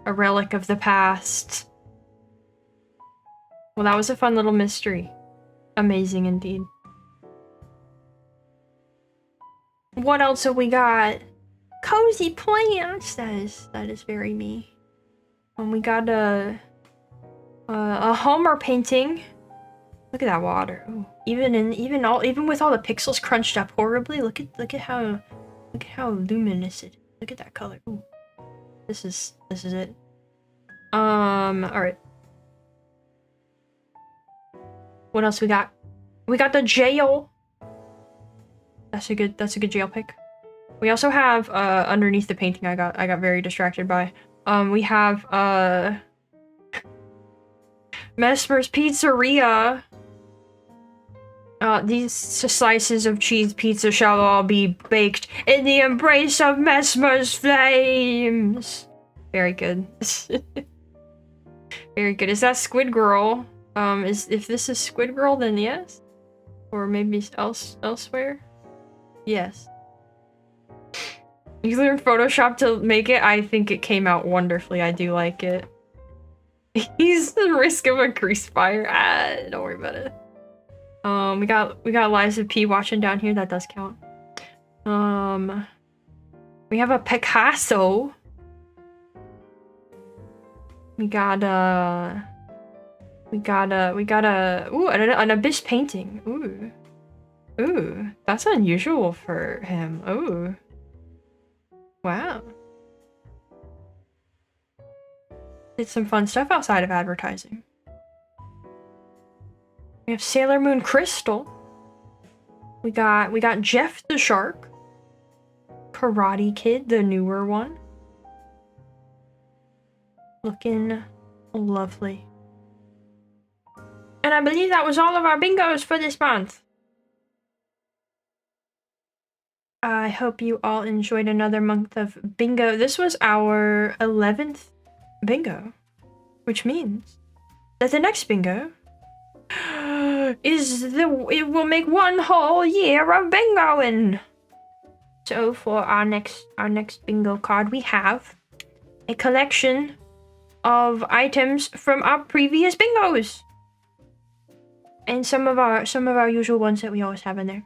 A relic of the past. Well, that was a fun little mystery. Amazing indeed. What else have we got? Cozy plants! That is very me. And we got a Homer painting. Look at that water. Ooh. Even with all the pixels crunched up horribly, look at how luminous it is. Look at that color. Ooh. This is it. Alright. What else we got? We got the jail. That's a good jail pick. We also have underneath the painting I got very distracted by. We have Mesmer's Pizzeria. These slices of cheese pizza shall all be baked in the embrace of Mesmer's flames. Very good. Very good. Is that Squid Girl? If this is Squid Girl, then yes. Or maybe elsewhere? Yes. You learned Photoshop to make it? I think it came out wonderfully. I do like it. He's the risk of a grease fire. Don't worry about it. We got Liza P watching down here. That does count. We have a Picasso. We got a ooh, an Abyss painting. Ooh, that's unusual for him. Ooh. Wow. Did some fun stuff outside of advertising. We have Sailor Moon Crystal. We got Jeff the Shark. Karate Kid, the newer one. Looking lovely. And I believe that was all of our bingos for this month. I hope you all enjoyed another month of bingo. This was our 11th bingo, which means that the next bingo it will make one whole year of bingoing. So for our next bingo card, we have a collection of items from our previous bingos. And some of our usual ones that we always have in there.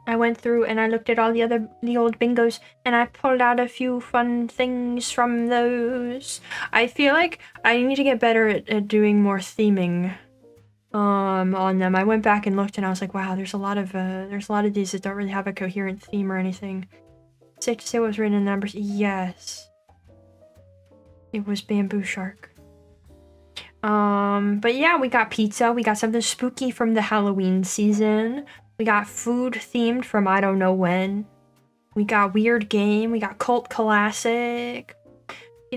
I went through and I looked at all the old bingos and I pulled out a few fun things from those. I feel like I need to get better at doing more theming on them. I went back and looked and I was like, wow, there's a lot of these that don't really have a coherent theme or anything. Safe to say what was written in the numbers? Yes. It was Bamboo Shark. But yeah, we got pizza. We got something spooky from the Halloween season. We got food themed from I don't know when. We got weird game. We got cult classic.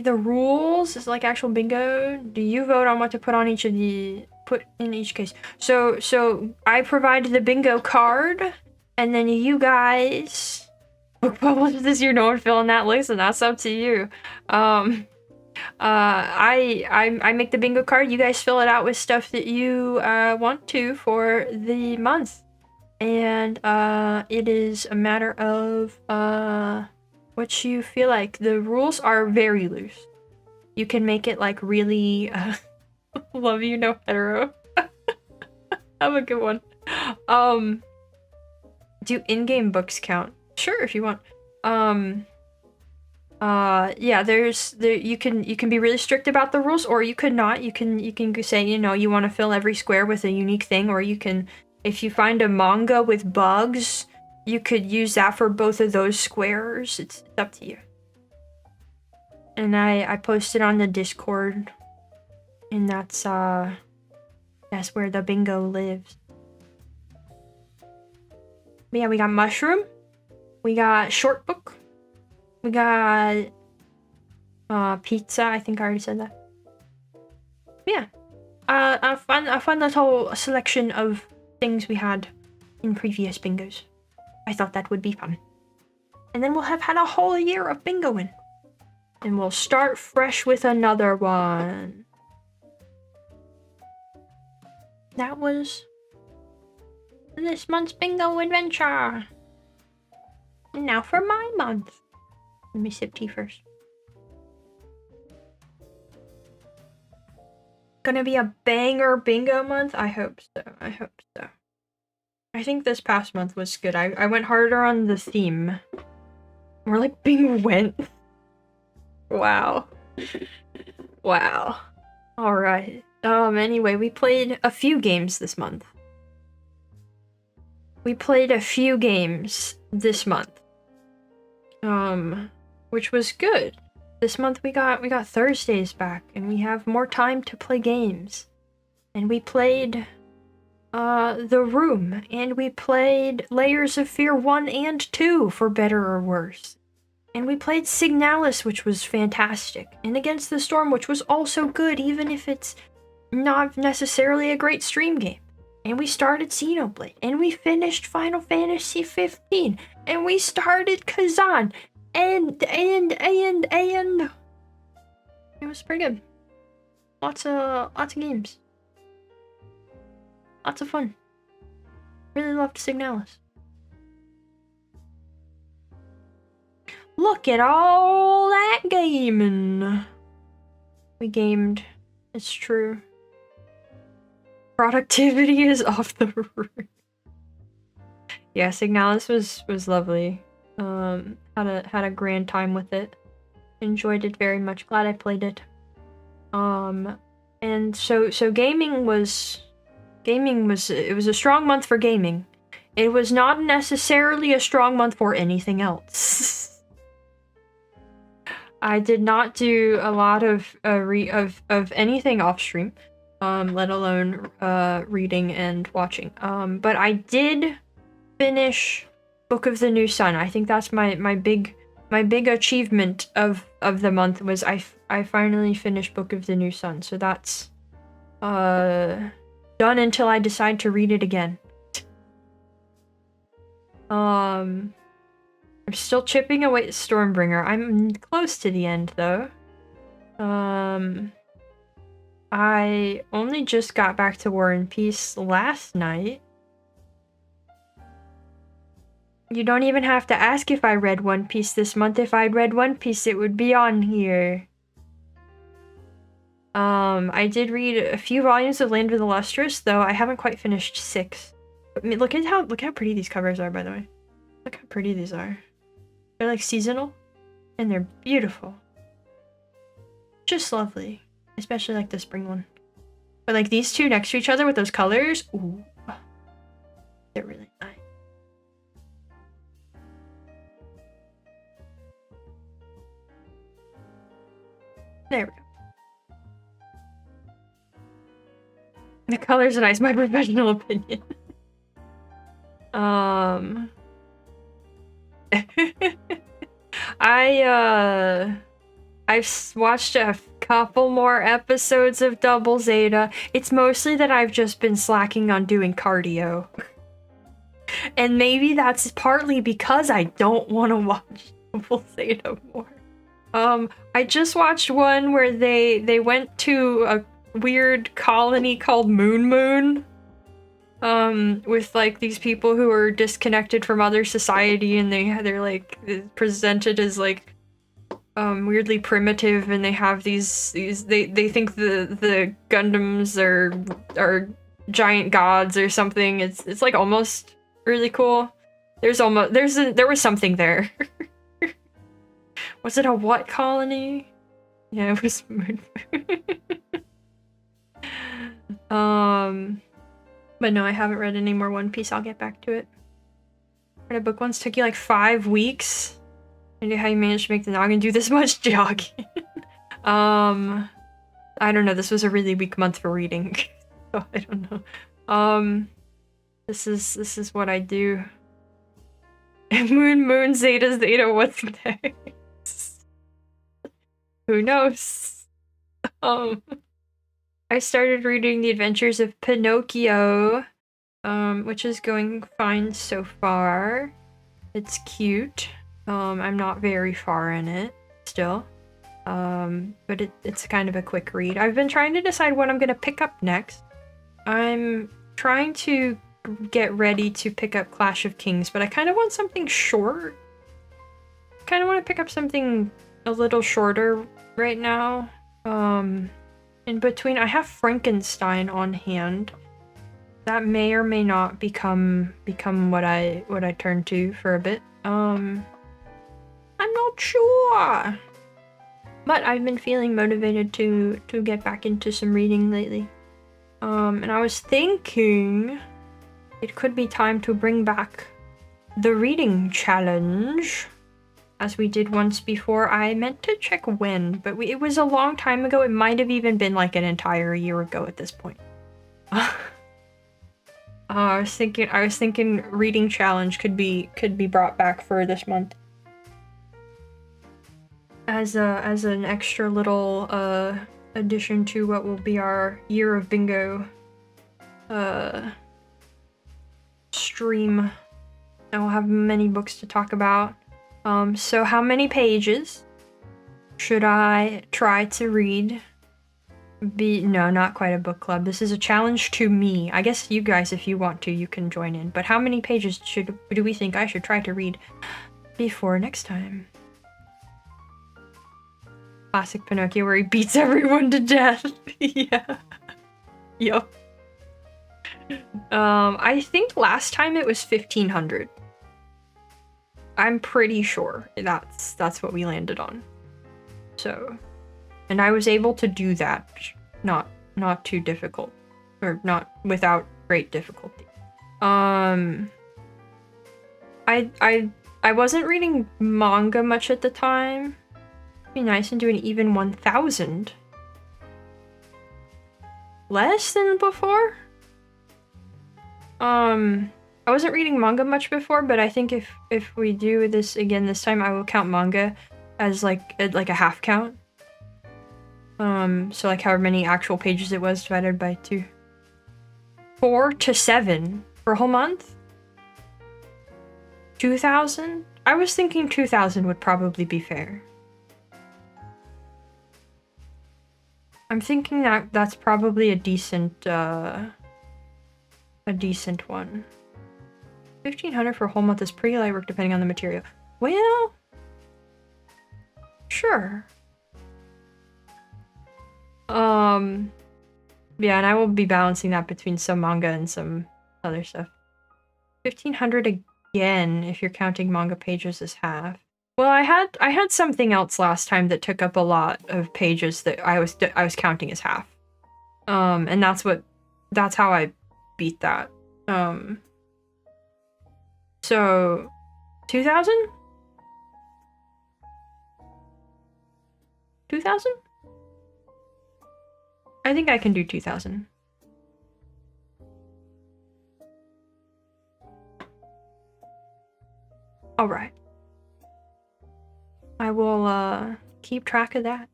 The rules is like actual bingo. Do you vote on what to put on each of the in each case? So I provided the bingo card, and then you guys book published this year. No one filling that list, and that's up to you. I make the bingo card. You guys fill it out with stuff that you want to for the month, and it is a matter of what you feel like. The rules are very loose. You can make it like really love you no hetero. Have a good one. Do in-game books count? Sure, if you want. Yeah, you can be really strict about the rules, or you could not. You can say, you know, you want to fill every square with a unique thing, or you can, if you find a manga with bugs, you could use that for both of those squares. It's up to you. And I posted on the Discord, and that's where the bingo lives. But yeah, we got mushroom, we got short book, we got pizza. I think I already said that. Yeah, a fun little selection of things we had in previous bingos. I thought that would be fun. And then we'll have had a whole year of bingoing. And we'll start fresh with another one. That was this month's bingo adventure. And now for my month. Let me sip tea first. Gonna be a banger bingo month? I hope so. I hope so. I think this past month was good. I went harder on the theme. More like being went. Wow. Wow. Alright. Anyway, we played a few games this month. Which was good. This month we got Thursdays back, and we have more time to play games. And we played The Room, and we played Layers of Fear 1 and 2, for better or worse. And we played Signalis, which was fantastic, and Against the Storm, which was also good, even if it's not necessarily a great stream game. And we started Xenoblade, and we finished Final Fantasy 15, and we started Kazan, and it was pretty good. Lots of games. Lots of fun. Really loved Signalis. Look at all that gaming. We gamed. It's true. Productivity is off the roof. Yeah, Signalis was lovely. Had a grand time with it. Enjoyed it very much. Glad I played it. And so gaming was it was a strong month for gaming. It was not necessarily a strong month for anything else. I did not do a lot of anything off stream, let alone reading and watching. But I did finish Book of the New Sun. I think that's my big achievement of the month was I finally finished Book of the New Sun. So that's done until I decide to read it again. I'm still chipping away at Stormbringer. I'm close to the end, though. I only just got back to War and Peace last night. You don't even have to ask if I read One Piece this month. If I'd read One Piece, it would be on here. I did read a few volumes of Land of the Lustrous, though I haven't quite finished 6. I mean, look how pretty these covers are, by the way. Look how pretty these are. They're like seasonal, and they're beautiful. Just lovely. Especially like the spring one. But like these two next to each other with those colors, ooh. They're really nice. There we go. The colors are nice, my professional opinion. I've watched a couple more episodes of Double Zeta. It's mostly that I've just been slacking on doing cardio. And maybe that's partly because I don't want to watch Noble Zeta more. I just watched one where they went to a weird colony called Moon Moon. With like these people who are disconnected from other society, and they're like presented as like weirdly primitive, and they have these they think the Gundams are giant gods or something. It's like almost really cool. There was something there. Was it a what colony? Yeah, it was Moon. But no, I haven't read any more One Piece. I'll get back to it. Read a book once, took you like 5 weeks. I knew how you managed to make the noggin do this much jogging. I don't know. This was a really weak month for reading. So I don't know. This is what I do. Moon, Zeta, what's next? Who knows? I started reading The Adventures of Pinocchio, which is going fine so far. It's cute. I'm not very far in it still. But it's kind of a quick read. I've been trying to decide what I'm gonna pick up next. I'm trying to get ready to pick up Clash of Kings, but I kind of want something short. I kind of want to pick up something a little shorter right now. In between, I have Frankenstein on hand. That may or may not become what I turn to for a bit. I'm not sure. But I've been feeling motivated to get back into some reading lately. And I was thinking it could be time to bring back the reading challenge, as we did once before. I meant to check when, but it was a long time ago. It might have even been like an entire year ago at this point. I was thinking reading challenge could be brought back for this month as an extra little addition to what will be our year of bingo stream. I will have many books to talk about. So how many pages should I try to read? No, not quite a book club. This is a challenge to me. I guess you guys, if you want to, you can join in. But how many pages do we think I should try to read before next time? Classic Pinocchio where he beats everyone to death. Yeah. Yup. I think last time it was 1500. I'm pretty sure that's what we landed on. So, and I was able to do that, not too difficult, or not without great difficulty. I wasn't reading manga much at the time. It'd be nice and do an even 1000. Less than before? I wasn't reading manga much before, but I think if we do this again this time, I will count manga as like a half count. So like however many actual pages it was divided by 2. 4 to 7 for a whole month? 2000? I was thinking 2000 would probably be fair. I'm thinking that's probably a decent one. 1500 for a whole month is pretty light work depending on the material. Well, sure. Yeah, and I will be balancing that between some manga and some other stuff. 1500 again if you're counting manga pages as half. Well, I had something else last time that took up a lot of pages that I was counting as half. And that's how I beat that. So 2000? 2000? I think I can do 2000. All right. I will keep track of that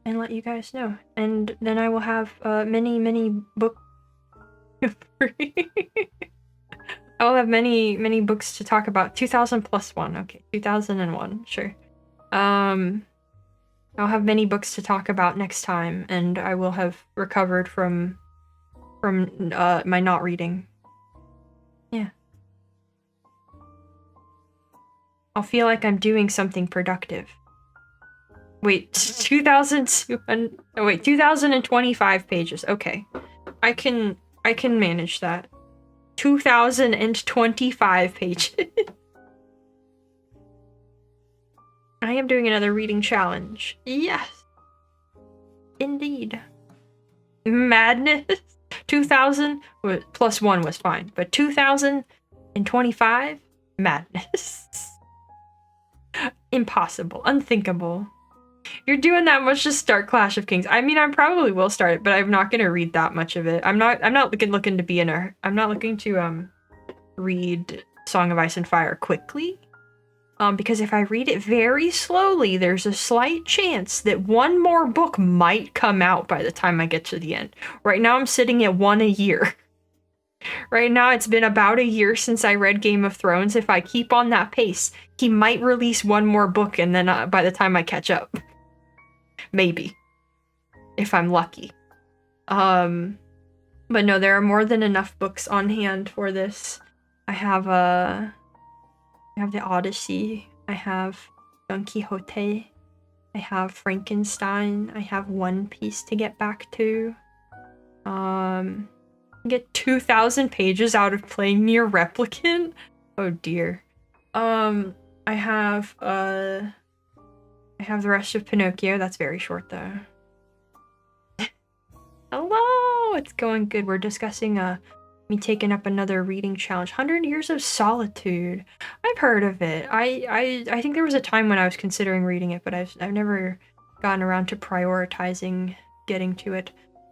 and let you guys know. And then I will have many book I'll have many books to talk about. 2000 plus 1. Okay, 2001. Sure. I'll have many books to talk about next time, and I will have recovered from my not reading. Yeah. I'll feel like I'm doing something productive. Wait, 2025 pages. Okay. I can manage that. 2025 pages. I am doing another reading challenge. Yes. Indeed. Madness. 2000 plus 1 was fine, but 2025? Madness. Impossible. Unthinkable. If you're doing that much, just start Clash of Kings. I mean, I probably will start it, but I'm not gonna read that much of it. I'm not looking to be in a I'm not looking to read Song of Ice and Fire quickly. Because if I read it very slowly, there's a slight chance that one more book might come out by the time I get to the end. Right now I'm sitting at 1 a year. Right now it's been about a year since I read Game of Thrones. If I keep on that pace, he might release one more book and then by the time I catch up. Maybe. If I'm lucky. But no, there are more than enough books on hand for this. I have the Odyssey, I have Don Quixote, I have Frankenstein, I have One Piece to get back to. Get 2,000 pages out of playing Nier Replicant? Oh dear. I have the rest of Pinocchio. That's very short though. Hello! It's going good. We're discussing me taking up another reading challenge. 100 Years of Solitude. I've heard of it. I think there was a time when I was considering reading it, but I've never gotten around to prioritizing getting to it.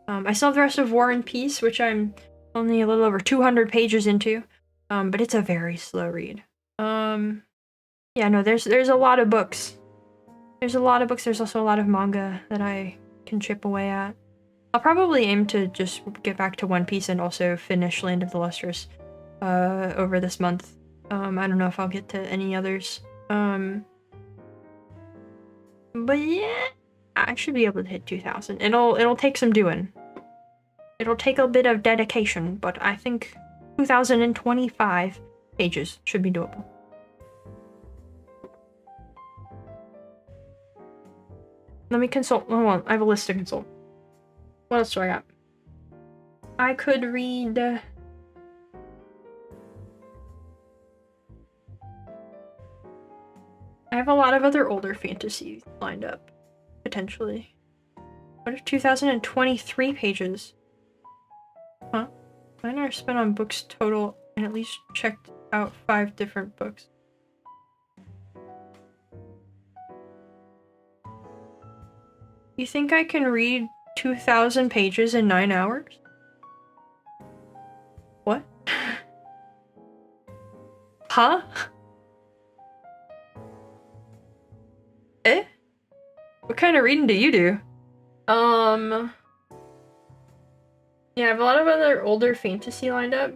I still have the rest of War and Peace, which I'm only a little over 200 pages into. But it's a very slow read. Yeah, no, there's a lot of books. There's a lot of books. There's also a lot of manga that I can chip away at. I'll probably aim to just get back to One Piece and also finish Land of the Lustrous over this month. I don't know if I'll get to any others. But yeah, I should be able to hit 2,000. It'll take some doing. It'll take a bit of dedication, but I think 2,025 pages should be doable. Let me consult. Hold on, I have a list to consult. What else do I got? I could read... I have a lot of other older fantasies lined up, potentially. What if 2023 pages? Huh? I never spent on books total and at least checked out 5 different books. You think I can read 2,000 pages in 9 hours? What? Huh? Eh? What kind of reading do you do? Yeah, I have a lot of other older fantasy lined up.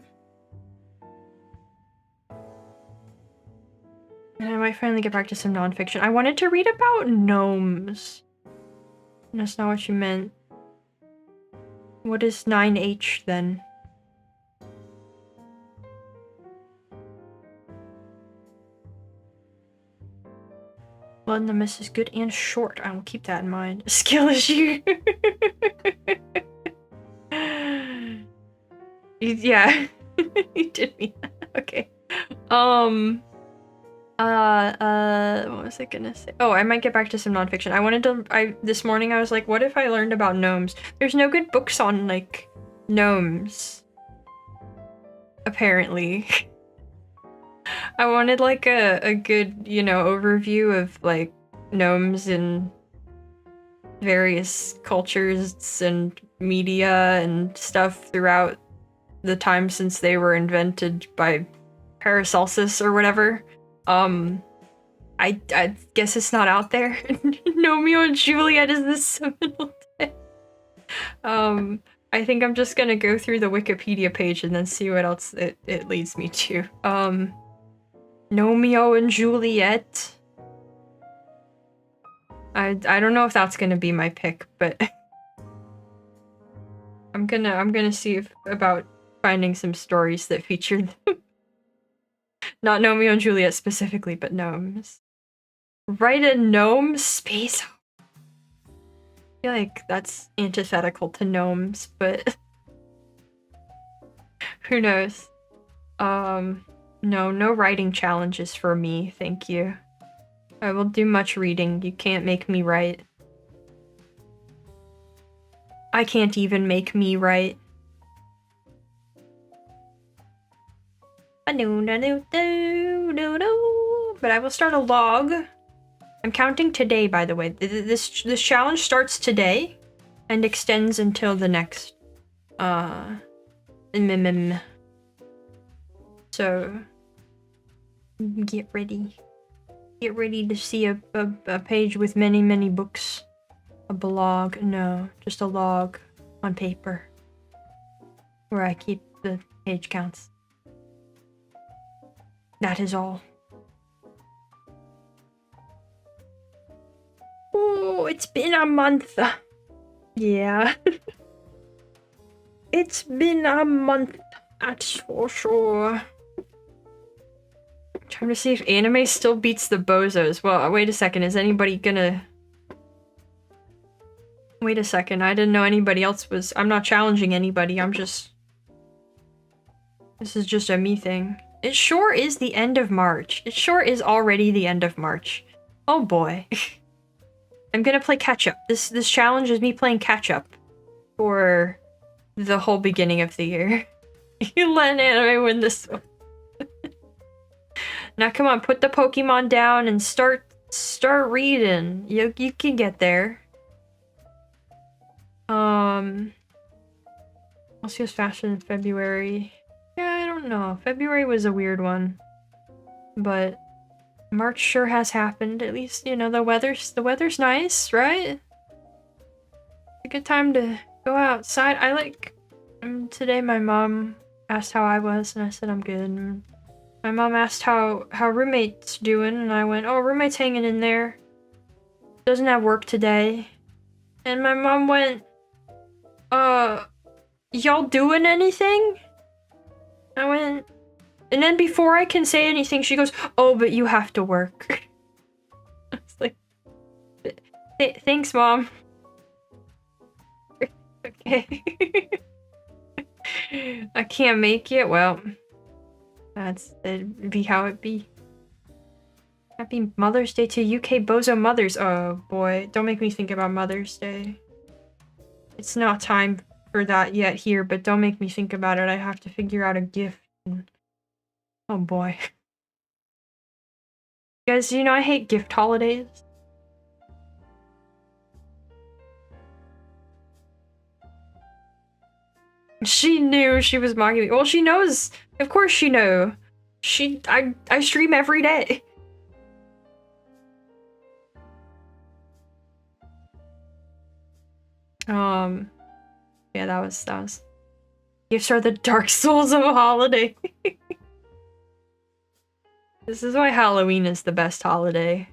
And I might finally get back to some nonfiction. I wanted to read about gnomes. That's not what you meant. What is 9H then? Blood in the Mist is good and short. I will keep that in mind. Skill issue. Yeah. You did mean that. Okay. What was I gonna say? Oh, I might get back to some nonfiction. This morning I was like, what if I learned about gnomes? There's no good books on, like, gnomes. Apparently. I wanted, like, a good, you know, overview of, like, gnomes in various cultures and media and stuff throughout the time since they were invented by Paracelsus or whatever. I guess it's not out there. Romeo and Juliet is the seminal text. I think I'm just gonna go through the Wikipedia page and then see what else it leads me to. Romeo and Juliet. I don't know if that's gonna be my pick, but I'm gonna see about finding some stories that feature them. Not Romeo and Juliet specifically, but gnomes. Write a gnome space. I feel like that's antithetical to gnomes, but who knows? No writing challenges for me, thank you. I will do much reading. You can't make me write. I can't even make me write. But I will start a log. I'm counting today, by the way. This challenge starts today and extends until the next so get ready. Get ready to see a page with many books. A blog. No, just a log on paper where I keep the page counts. That is all. Oh, it's been a month. Yeah. It's been a month, that's for sure. I'm trying to see if anime still beats the bozos. Well, wait a second, is anybody gonna... Wait a second, I didn't know anybody else was... I'm not challenging anybody, I'm just... This is just a me thing. It sure is the end of March. It sure is already the end of March. Oh boy. I'm gonna play catch-up. This challenge is me playing catch-up for the whole beginning of the year. You let an anime win this one. Now come on, put the Pokemon down and start reading. You can get there. I'll see us faster in February. Yeah, I don't know. February was a weird one. But March sure has happened. At least, you know, the weather's nice, right? It's a good time to go outside. I like... today my mom asked how I was, and I said I'm good. And my mom asked how roommate's doing, and I went, oh, roommate's hanging in there. Doesn't have work today. And my mom went, y'all doing anything? I went, and then before I can say anything, she goes, oh, but you have to work. I was like, thanks, Mom. Okay. I can't make it. Well, that'd be how it be. Happy Mother's Day to UK Bozo Mothers. Oh boy, don't make me think about Mother's Day. It's not time for that yet here, but don't make me think about it. I have to figure out a gift. Oh boy. You guys, you know I hate gift holidays. She knew she was mocking me. Well, she knows. Of course she knew. I stream every day. Yeah, that was. Gifts are the Dark Souls of a holiday. This is why Halloween is the best holiday.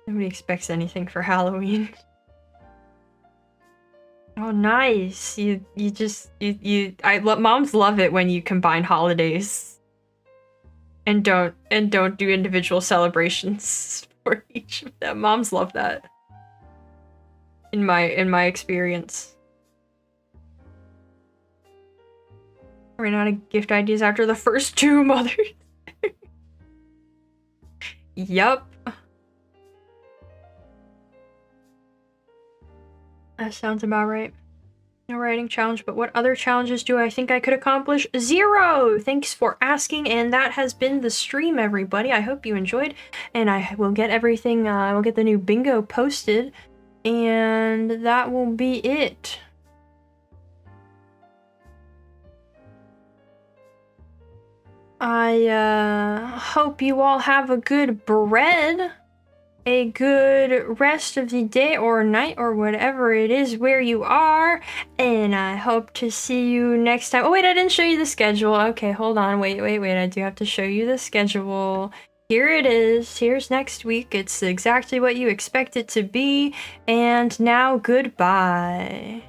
Nobody expects anything for Halloween. Oh, nice. Moms love it when you combine holidays and don't do individual celebrations for each of them. Moms love that. In my experience. Ran out of gift ideas after the first two mothers. Yup. That sounds about right. No writing challenge, but what other challenges do I think I could accomplish? 0! Thanks for asking, and that has been the stream, everybody. I hope you enjoyed, and I will get everything, we'll get the new bingo posted, and that will be it. I hope you all have a good bread. a good rest of the day or night or whatever it is where you are, and I hope to see you next time. Oh wait, I didn't show you the schedule. Okay, hold on, wait, I do have to show you the schedule. Here it is. Here's next week. It's exactly what you expect it to be, and now goodbye.